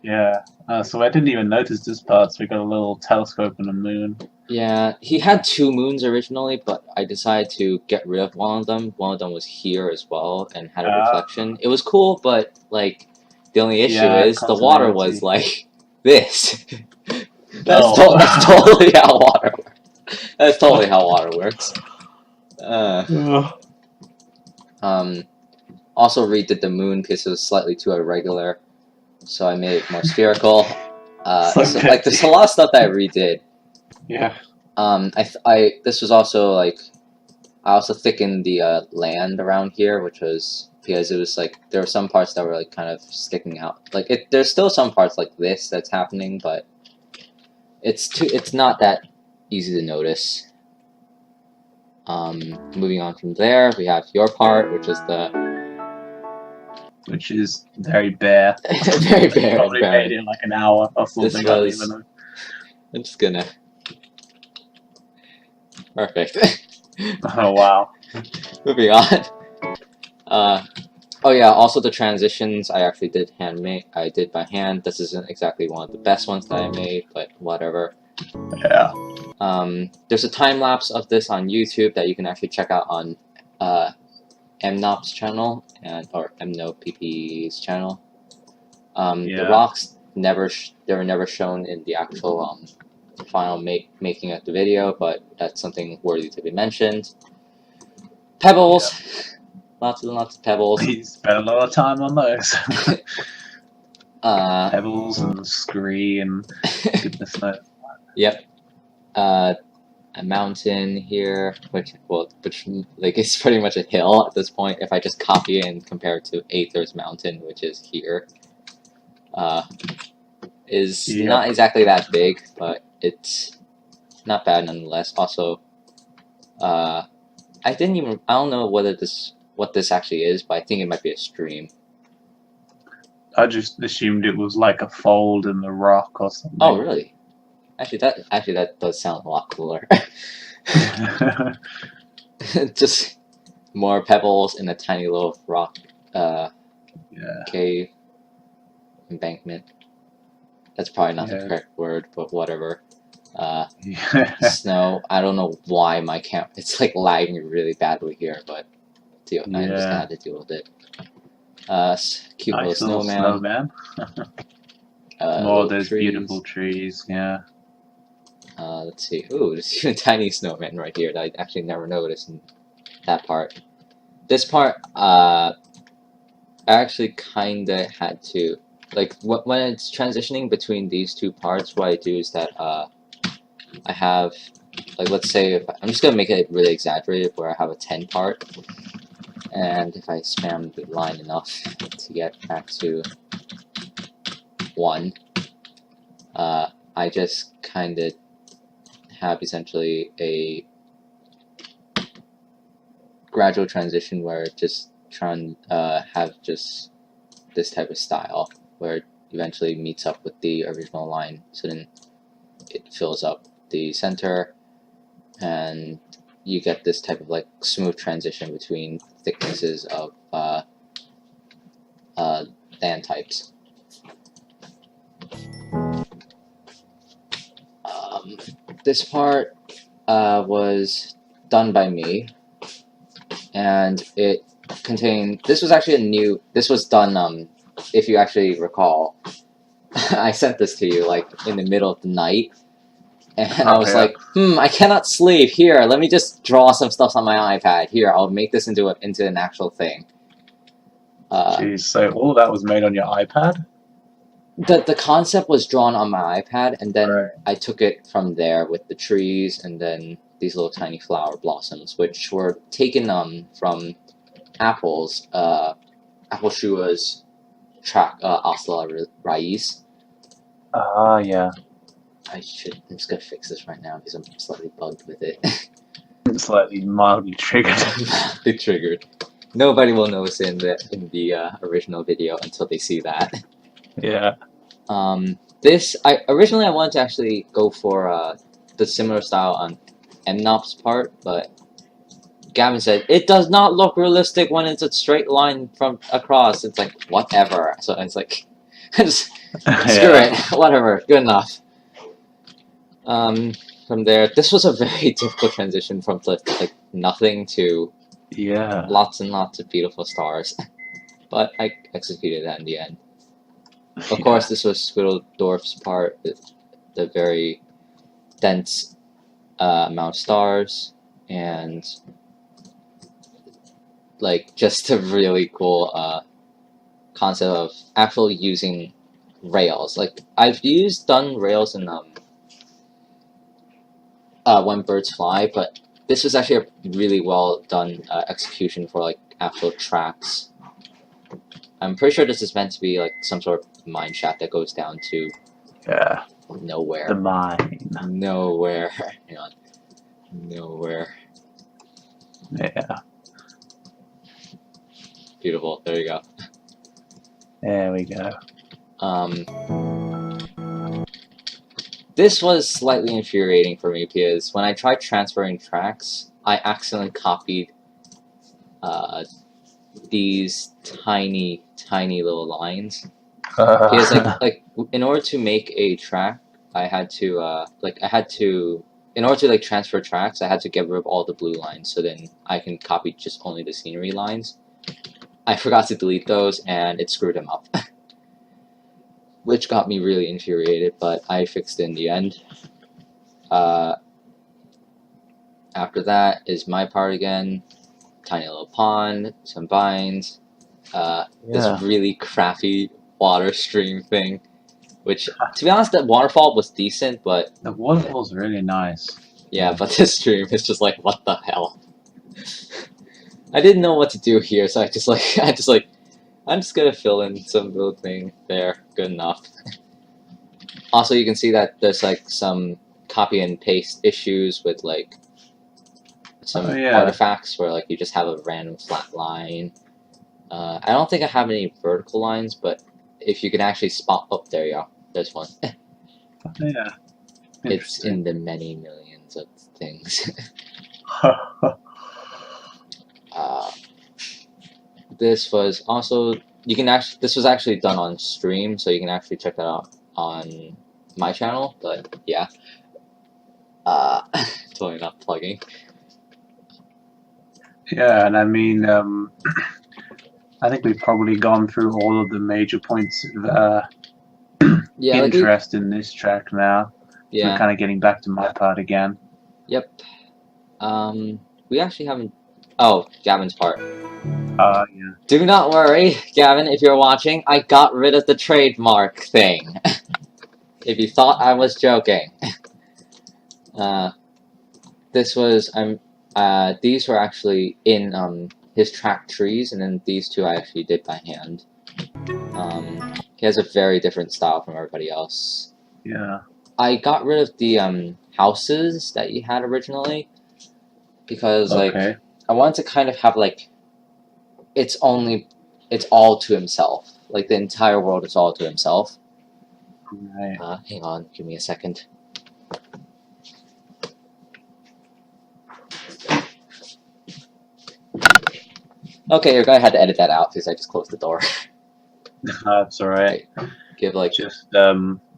Yeah. So I didn't even notice this part. So we got a little telescope and a moon. Yeah, he had two moons originally, but I decided to get rid of one of them. One of them was here as well and had a reflection. It was cool, but like the only issue is the water was like this. That's totally how water works. That's totally how water works. Also redid the moon because it was slightly too irregular, so I made it more spherical. So like there's a lot of stuff that I redid. Yeah. This was also like I also thickened the land around here, which was because it was like there were some parts that were like kind of sticking out. Like there's still some parts like this that's happening, but it's not that easy to notice. Moving on from there, we have your part, which is very bare. very bare. Probably made in like an hour or something. This I don't was- even know. I'm just gonna. Perfect. Oh wow. Moving on. Oh yeah, also the transitions I actually did handmade. I did by hand. This isn't exactly one of the best ones that I made, but whatever. Yeah. There's a time lapse of this on YouTube that you can actually check out on MNOP's channel or MNOPP's channel. The Yeah. rocks they were never shown in the actual final making of the video, but that's something worthy to be mentioned. Pebbles, lots and lots of pebbles. He spent a lot of time on those. uh, Pebbles and scree and goodness knows. yep. A mountain here, which like it's pretty much a hill at this point. If I just copy it and compare it to Aether's mountain, which is here, is not exactly that big, but it's not bad nonetheless. Also, I don't know what this actually is, but I think it might be a stream. I just assumed it was like a fold in the rock or something. Oh, really? Actually, that does sound a lot cooler. Just more pebbles in a tiny little rock cave embankment. That's probably not the correct word, but whatever. Snow. I don't know why my camera it's like lagging really badly here, but I'm just gonna have to deal with it. Cute nice little snowman. More of those beautiful trees, yeah. Let's see. Ooh, there's a tiny snowman right here that I actually never noticed in that part. This part, I actually kinda had to, like, when it's transitioning between these two parts, what I do is that, I have, like, let's say, I'm just gonna make it really exaggerated, where I have a 10 part, and if I spam the line enough to get back to 1, I just kinda have essentially a gradual transition where it just have just this type of style where it eventually meets up with the original line, so then it fills up the center and you get this type of like smooth transition between thicknesses of land types. This part was done by me, and it contained. This was actually this was done. If you actually recall, I sent this to you like in the middle of the night, and I was like, I cannot sleep. Here, let me just draw some stuff on my iPad. Here, I'll make this into an actual thing. Jeez, so all of that was made on your iPad? The concept was drawn on my iPad, and then I took it from there with the trees and then these little tiny flower blossoms, which were taken from Apple's Apple Shua's track Asla Rais. Yeah. I'm just gonna fix this right now because I'm slightly bugged with it. Slightly mildly triggered. Mildly triggered. Nobody will notice in the original video until they see that. Yeah. Originally I wanted to actually go for the similar style on MNOP's part, but Gavin said it does not look realistic when it's a straight line from across. It's like whatever. So it's like just screw it, whatever, good enough. From there, this was a very difficult transition from like nothing to lots and lots of beautiful stars, but I executed that in the end. Of course, this was Squiddledorf's part, the very dense amount of stars, and like just a really cool concept of actually using rails. Like I've done rails in When Birds Fly, but this was actually a really well done execution for like actual tracks. I'm pretty sure this is meant to be like some sort of mine shaft that goes down to nowhere. The mine. Nowhere. Hang on. Nowhere. Yeah. Beautiful. There you go. There we go. This was slightly infuriating for me because when I tried transferring tracks, I accidentally copied these tiny, tiny little lines. Because in order to make a track, I had to in order to like transfer tracks, I had to get rid of all the blue lines, so then I can copy just only the scenery lines. I forgot to delete those, and it screwed them up, which got me really infuriated. But I fixed it in the end. After that is my part again. Tiny little pond, some vines, this really crappy water stream thing. Which, to be honest, that waterfall was decent, but the waterfall's really nice. Yeah, but this stream is just like, what the hell? I didn't know what to do here, so I'm just gonna fill in some little thing there. Good enough. Also, you can see that there's like some copy and paste issues with like some artifacts where like you just have a random flat line. I don't think I have any vertical lines, but if you can actually spot, oh, there you go. There's one. Yeah. It's in the many millions of things. This was also this was actually done on stream, so you can actually check that out on my channel. But yeah, totally not plugging. Yeah, and I mean, I think we've probably gone through all of the major points of interest in this track now. Yeah. We're kind of getting back to my part again. Yep. We actually haven't. Oh, Gavin's part. Yeah. Do not worry, Gavin, if you're watching. I got rid of the trademark thing. If you thought I was joking. These were actually in his track trees, and then these two I actually did by hand. He has a very different style from everybody else. Yeah. I got rid of the houses that he had originally because like I wanted to kind of have like it's all to himself. Like the entire world is all to himself. Right. Hang on, give me a second. Okay, you're gonna have to edit that out because I just closed the door. That's alright. Give like just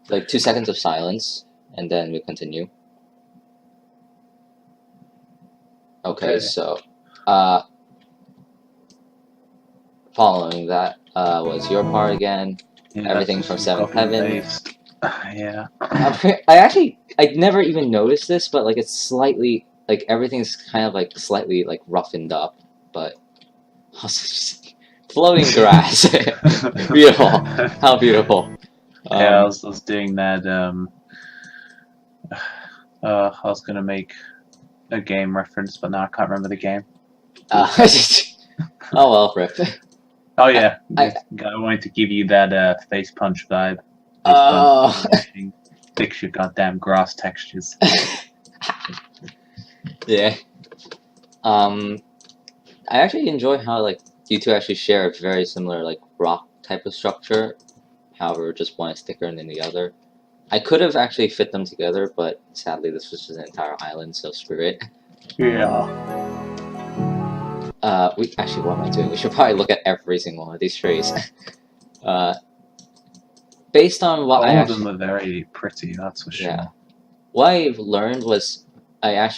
like 2 seconds of silence, and then we continue. Okay. So following that was your part again. Yeah, everything from Seventh Heaven. Yeah. I never even noticed this, but like it's slightly like everything's kind of like slightly like roughened up, but also just floating grass. Beautiful. How beautiful. Yeah, I was doing that. I was gonna make a game reference, but now I can't remember the game. Oh well, rip. Oh yeah, I wanted to give you that face punch vibe. Oh. Fix your goddamn grass textures. Yeah. I actually enjoy how like you two actually share a very similar like rock type of structure. However, just one is thicker than the other. I could have actually fit them together, but sadly this was just an entire island, so screw it. Yeah. What am I doing? We should probably look at every single one of these trees. Based on what all of them are very pretty, that's for sure. Yeah. What I've learned was I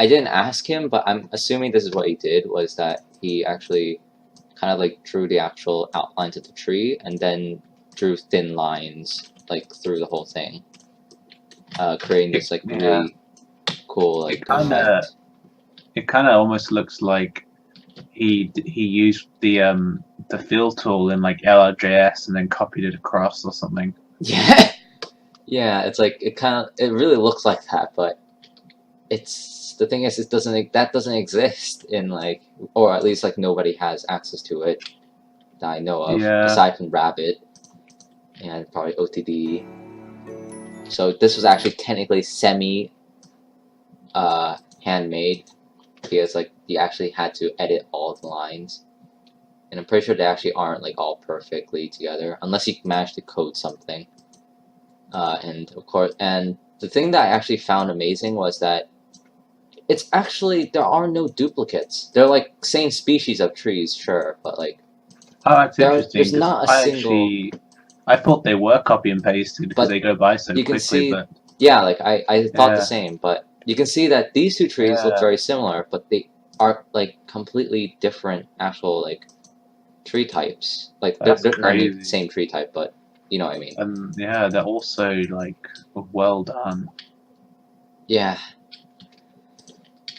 didn't ask him, but I'm assuming this is what he did, was that he actually kind of like drew the actual outlines of the tree and then drew thin lines like through the whole thing, creating this like really cool like effect. It kind of almost looks like he used the fill tool in like LRJS and then copied it across or something. Yeah, yeah. It's like it really looks like that, but the thing is, that doesn't exist in like, or at least like nobody has access to it that I know of, aside from Rabbit and probably OTD. So this was actually technically semi handmade, because like you actually had to edit all the lines, and I'm pretty sure they actually aren't like all perfectly together unless you manage to code something. And of course, and the thing that I actually found amazing was that It's actually there are no duplicates. They're like same species of trees, sure, but like Oh, that's interesting there's because not a single. I thought they were copy and pasted because But they go by so you can quickly. see, But yeah, like I thought the yeah, same, but you can see that these two trees look yeah, very similar, but they are like completely different actual like tree types. Like that's I mean crazy. same tree type, but you know what I mean. And yeah, they're also like well done. Yeah,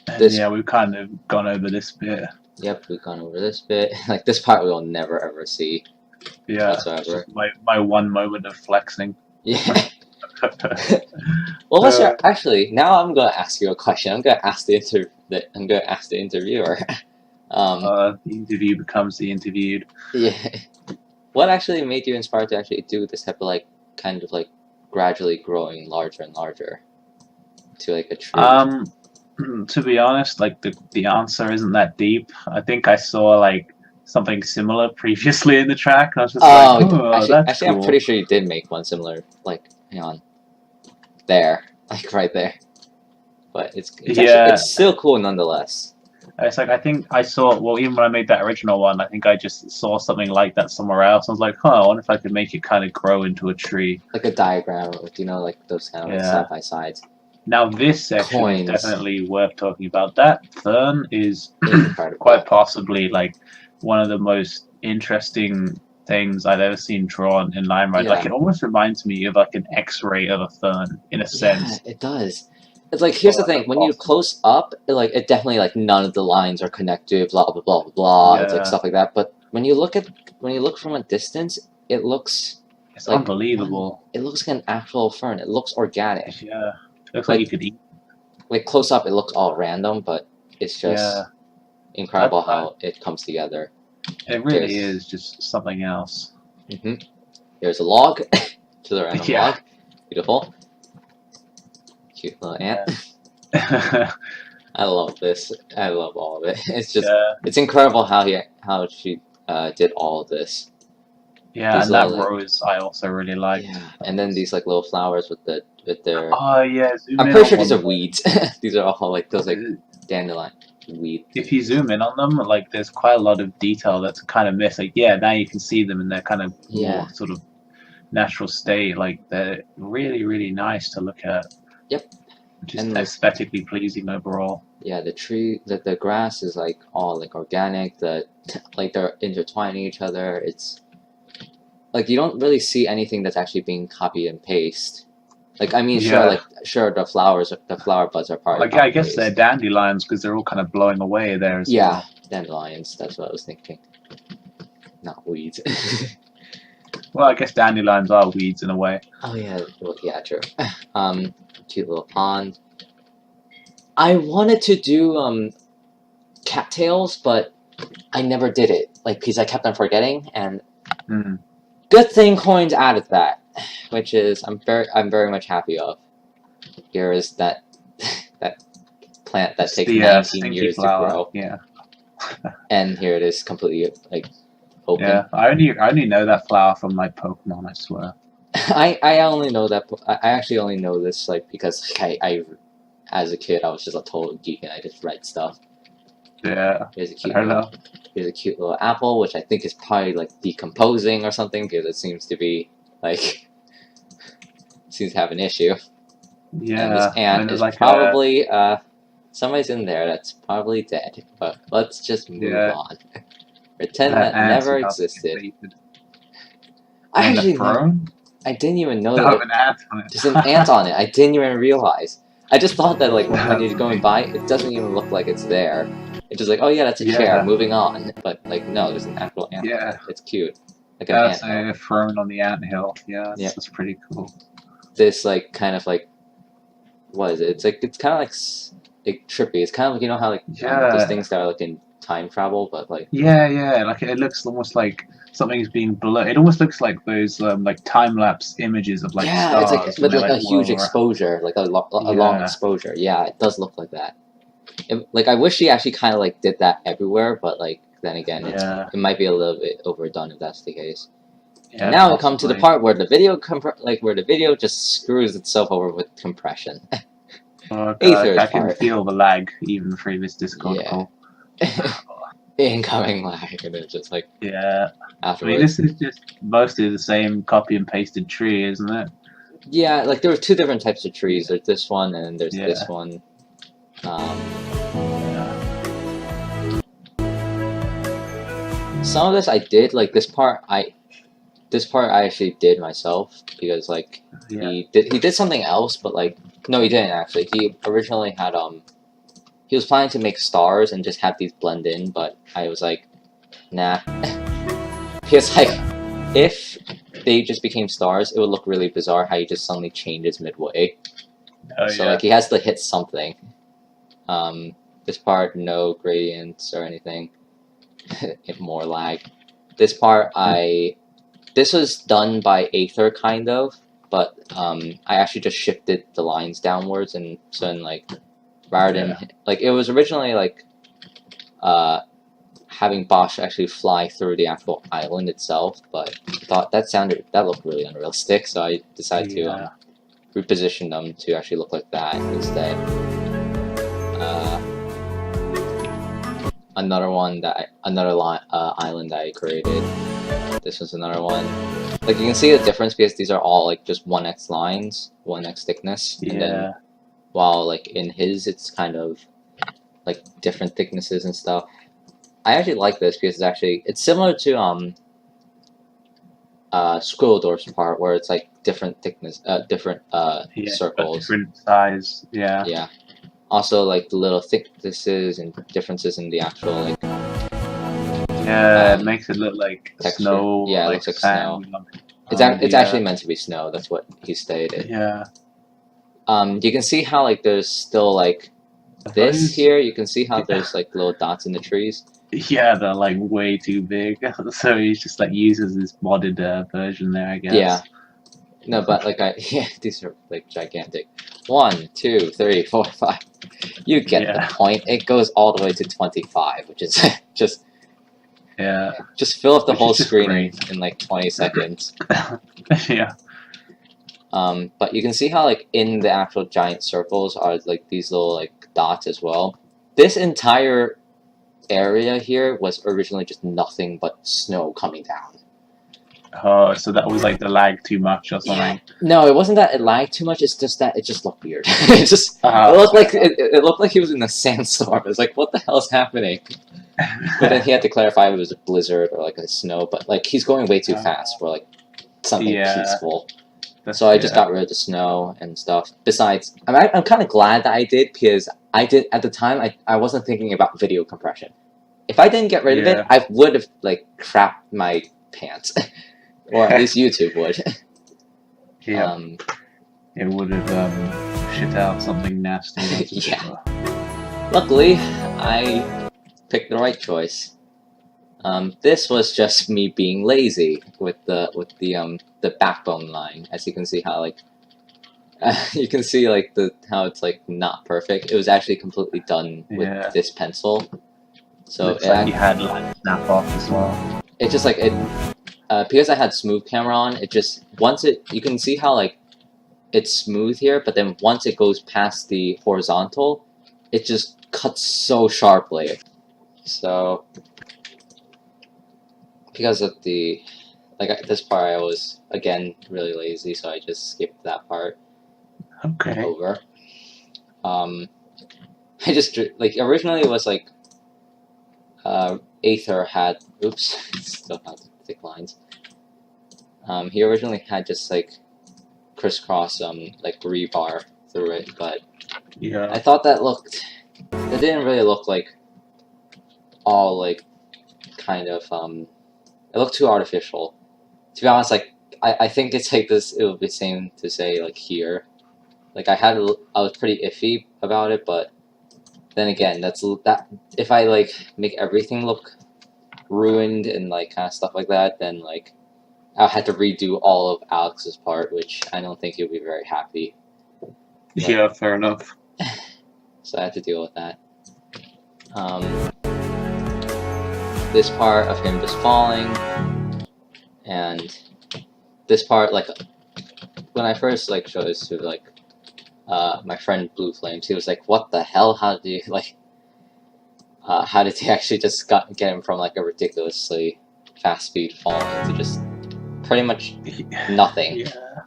And this. yeah, we've kind of gone over this bit. Yep, we've gone over this bit. Like this part we'll never ever see Yeah, it's whatsoever. just my one moment of flexing. Yeah. Well, what's your actually? Now I'm gonna ask you a question. I'm gonna ask I'm gonna ask the interviewer. Um, The interview becomes the interviewed. yeah. What actually made you inspired to actually do this type of like kind of like gradually growing larger and larger to like a tree? Um, to be honest, like the answer isn't that deep. I think I saw like something similar previously in the track. And I was just like, Oh, oh, that's actually, I'm pretty cool. sure you did make one similar. Like, hang on, there, like right there. But it's actually Yeah, it's still cool nonetheless. it's like I think I saw. Well, even when I made that original one, I think I just saw something like that somewhere else. I was like, huh, I wonder if I could make it kind of grow into a tree. Like a diagram, like you know, like those kind of like Yeah. side by sides. Now this section is Coins, definitely worth talking about. That fern is quite incredible. possibly like one of the most interesting things I've ever seen drawn in line ride. Like Yeah, it almost reminds me of like an X-ray of a fern in a yeah, sense. it does. It's like here's But the like thing: a when you possible. close up, it definitely like none of the lines are connected. Blah blah blah blah blah. It's like Yeah, stuff like that. But when you look from a distance, it looks it's like one. unbelievable. It looks like an actual fern. It looks organic. Yeah, it looks like you Like could eat. close up, it looks all random, but it's Yeah, just incredible I, how it comes together. it really Here's is just something else. hmm here's a log to the random Yeah, log. Beautiful, cute little ant. yeah, I love this. I love all of it. It's just yeah. it's incredible how she did all of this. Yeah, These and little that like rose I also really liked. yeah, That and then was. these like little flowers with their. Oh yeah, zoom I'm in pretty on sure these one are of weeds. These are all like those like them. dandelion weed If you things. zoom in on them, like there's quite a lot of detail that's kind of missed. Like yeah, now you can see them in their kind of Yeah. more sort of natural state. Like they're really really nice to look at. Yep. Just And like aesthetically pleasing overall. yeah, the tree, the grass is like all like organic. The like they're intertwining each other. It's like you don't really see anything that's actually being copy and paste. Like I mean, sure, Yeah, like sure, the flower buds are part of like I copy and guess they're paste. dandelions because they're all kind of blowing away there as Yeah, well. dandelions. That's what I was thinking. Not weeds. Well, I guess dandelions are weeds in a way. Oh yeah, well, yeah, true. Um, cute little pond. I wanted to do cattails, but I never did it. Like because I kept on forgetting, and Mm. good thing coins added that, which is I'm very much happy of. Here is that that plant that It's takes the 19 stinky years to flower. grow, Yeah, and here it is completely like open. yeah. I only know that flower from like Pokemon. I swear. I only know that I actually only know this like because I as a kid I was just a total geek and I just read stuff. Yeah, Here's a I cute don't know. little here's a cute little apple, which I think is probably like decomposing or something because it seems to be like seems to have an issue. And this Yeah, and then ant there's is like a probably somebody's in there that's probably dead. But let's just move yeah, on. Pretend an that ant never about to get existed. baited. I And a actually never. throne? I didn't even know No, that an ant on there's an ant it. on it. I didn't even realize. I just thought that like when you're going by, it doesn't even look like it's there. It's just like, oh yeah, that's a chair. Yeah, Moving on. But like, no, there's an actual ant on yeah. it. It's cute, like an That's ant hill. a throne on the ant hill. Yeah, Yeah. that's pretty cool. This like kind of like what is it? It's like it's kind of like trippy. It's kind of like you know how like those Yeah, things that are like in time travel, but like yeah. Like it looks almost like something's being blurred. It almost looks like those like time lapse images of like yeah, it's like stars when with they're like like a huge whirling around. exposure, like a long Yeah, exposure. Yeah, it does look like that. Like I wish she actually kind of like did that everywhere, but like then again, yeah, it might be a little bit overdone if that's the case. And yeah, now we come to the possibly. part where the video where the video just screws itself over with compression. Oh god, I Aether's can part. feel the lag even through this Discord Yeah. call. Incoming lag, and it's just like Yeah. I mean, afterwards. this is just mostly the same copy and pasted tree, isn't it? Yeah, like there were two different types of trees. There's this one and there's this Yeah. one. Yeah. Some of this I did, like this part I actually did myself because like Yeah. he did something else, but like no, he didn't actually. He originally had he was planning to make stars and just have these blend in, but I was like, nah, because like if they just became stars, it would look really bizarre how he just suddenly changes midway. Oh So yeah. like he has to hit something. This part no gradients or anything. More lag. This part this was done by Aether kind of, but I actually just shifted the lines downwards, and so then like rather than like it was originally like having Bosch actually fly through the actual island itself, but I thought that looked really unrealistic, so I decided to reposition them to actually look like that instead. Another island that I created. This was another one. Like you can see the difference because these are all like just 1x lines, 1x thickness, and then while like in his it's kind of like different thicknesses and stuff. I actually like this because it's similar to Squirreldore's part where it's like different thickness, different circles, different size. Yeah. Yeah. Also, like the little thicknesses and differences in the actual like. Yeah, it makes it look like texture. snow. Yeah, it like looks like sand. snow. It's actually meant to be snow. That's what he stated. Yeah. You can see how like there's still like this here. You can see how there's like little dots in the trees. Yeah, they're like way too big. So he just like uses this modded version there, I guess. Yeah. No, but like these are like gigantic. 1, 2, 3, 4, 5. You get the point. It goes all the way to 25, which is just fill up the whole screen in like 20 seconds. Yeah. But you can see how like in the actual giant circles are like these little like dots as well. This entire area here was originally just nothing but snow coming down. Oh, so that was like the lag too much or something? Yeah. No, it wasn't that it lagged too much. It's just that it just looked weird. It looked like he was in a sandstorm. It was like, what the hell is happening? But then he had to clarify if it was a blizzard or like a snow. But like he's going way too fast for like something peaceful. So I just got rid of the snow and stuff. Besides, I'm kind of glad that I did because at the time I wasn't thinking about video compression. If I didn't get rid of it, I would have like crapped my pants. Or at least YouTube would. Yeah. It would have shit out something nasty. Yeah. Luckily, I picked the right choice. This was just me being lazy with the backbone line. As you can see how like you can see like how it's like not perfect. It was actually completely done with this pencil. So looks like you had like snap off as well. It just like because I had smooth camera on, it just you can see how like it's smooth here, but then once it goes past the horizontal, it just cuts so sharply. So because of this part, I was again really lazy, so I just skipped that part. Okay. Over. I just like originally it was like Aether had still had thick lines. He originally had just like crisscross like rebar through it, but I thought it didn't really look like all like kind of it looked too artificial. To be honest, like I think it's like this. It would be the same to say like here. Like I was pretty iffy about it, but then again, that if I like make everything look ruined and like kind of stuff like that, then like I had to redo all of Alex's part, which I don't think he'll be very happy. Yeah, fair enough. So I had to deal with that. This part of him just falling, and this part like when I first like showed this to like my friend Blue Flames. He was like, "What the hell? How did you like? How did he actually just get him from like a ridiculously fast speed falling to just pretty much nothing?" Yeah.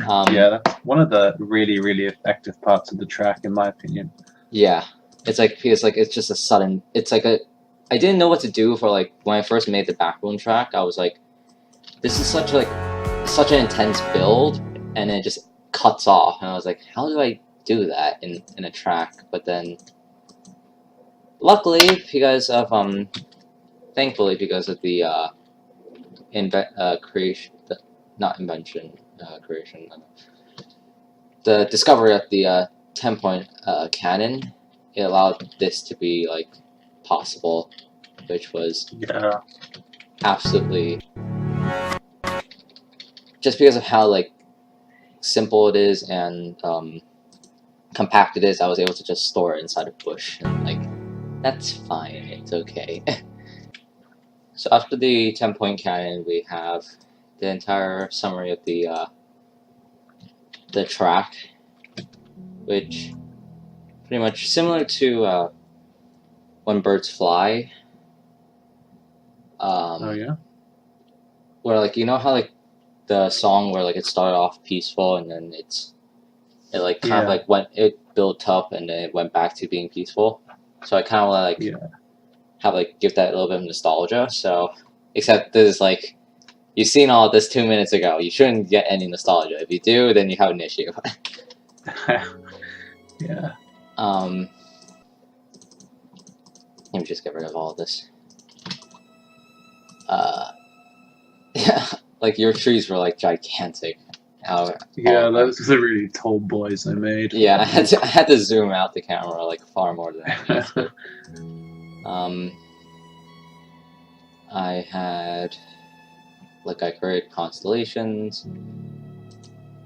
Um, That's one of the really, really effective parts of the track, in my opinion. yeah, it's like because like it's just a sudden. It's like a. I didn't know what to do for like when I first made the backbone track. I was like, this is such an intense build, and it just cuts off, and I was like, how do I do that in a track? But then, luckily, because of thankfully because of the creation, not invention, creation, the discovery of the 10-point cannon, it allowed this to be like possible, which was absolutely just because of how like simple it is and compact it is. I was able to just store it inside a bush, and like that's fine. It's okay. So after the 10-point cannon, we have the entire summary of the track, which pretty much similar to When Birds Fly. Oh yeah. Where like you know how like the song where like it started off peaceful and then it like kind of like went it built up and then it went back to being peaceful. So I kind of like have like give that a little bit of nostalgia. So except this is like you've seen all of this 2 minutes ago. You shouldn't get any nostalgia. If you do, then you have an issue. Yeah. Let me just get rid of all of this. Yeah, like your trees were like gigantic. Those are the really tall boys I made. Yeah, I had to zoom out the camera like far more than I needed to. I had like I created constellations,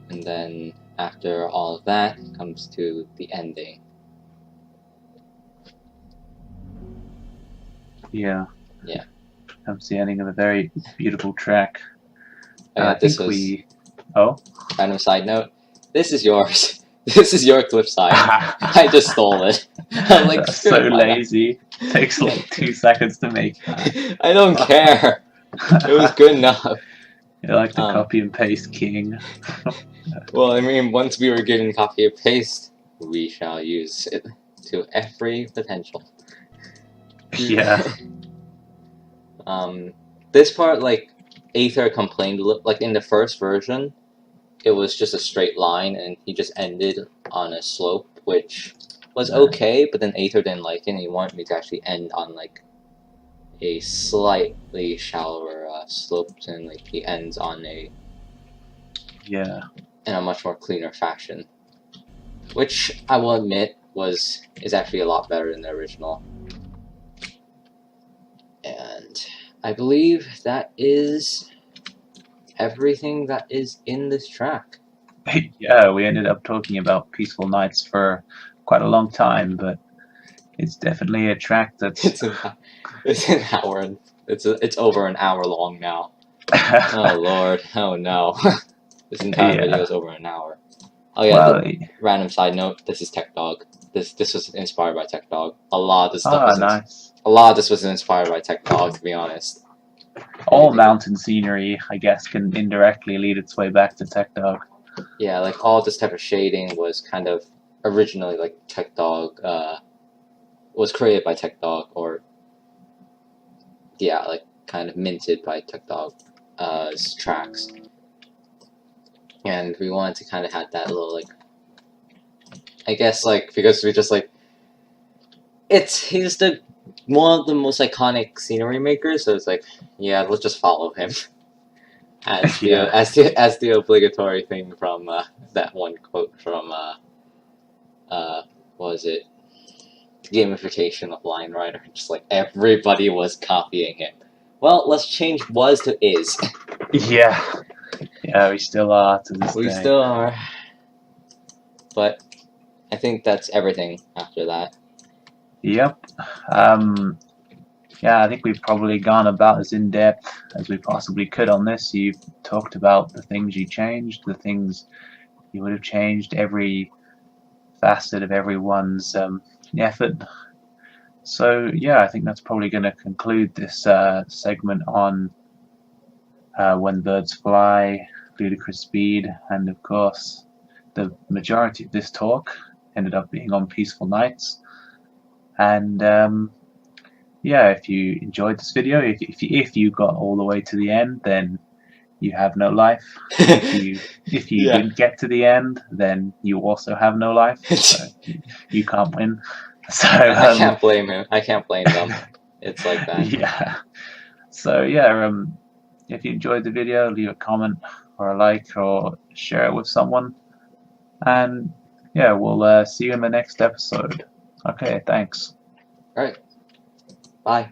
and then after all of that comes to the ending. Yeah. Yeah. Comes the ending of a very beautiful track. Oh. Random side note. This is yours. This is your clip side. I just stole it. I'm like, that's so lazy. Takes like 2 seconds to make that. I don't care. It was good enough. You're like the copy and paste king. Well, I mean, once we were given copy and paste, we shall use it to every potential. Yeah. This part, like, Aether complained, like, in the first version, it was just a straight line, and he just ended on a slope, which was okay, but then Aether didn't like it, and he wanted me to actually end on, like, a slightly shallower slope, and, like, he ends on a... Yeah. In a much more cleaner fashion. Which, I will admit, is actually a lot better than the original. And I believe that is everything that is in this track. Yeah, we ended up talking about Peaceful Nights for quite a long time, but it's definitely a track that's... It's an hour. It's over an hour long now. Oh lord. Oh no. This entire video is over an hour. Oh yeah, well, random side note, this is Tech Dog. This was inspired by Tech Dog. A lot of this stuff a lot of this was inspired by Tech Dog, to be honest. All mountain scenery, I guess, can indirectly lead its way back to Tech Dog. Yeah, like all this type of shading was kind of originally like Tech Dog, was created by Tech Dog, or yeah, like kind of minted by Tech Dog's tracks. And we wanted to kind of have that little, like, I guess, like, because we just, like, he's one of the most iconic scenery makers, so it's like, yeah, let's just follow him. As the obligatory thing from, that one quote from, what was it? Gamification of Line Rider. Just, like, everybody was copying him. Well, let's change was to is. Yeah. Yeah, we still are to this day. We still are. But I think that's everything after that. Yep. Yeah, I think we've probably gone about as in-depth as we possibly could on this. You've talked about the things you changed, the things you would have changed, every facet of everyone's effort. So yeah, I think that's probably going to conclude this segment on When Birds Fly, Ludicrous Speed, and of course the majority of this talk ended up being on Peaceful Nights. And yeah, if you enjoyed this video, if you got all the way to the end, then you have no life. If you Yeah. didn't get to the end, then you also have no life. So you can't win. So I can't blame him. I can't blame them. It's like that. yeah. So yeah, if you enjoyed the video, leave a comment or a like or share it with someone. And yeah, we'll see you in the next episode. Okay, thanks. All right. Bye.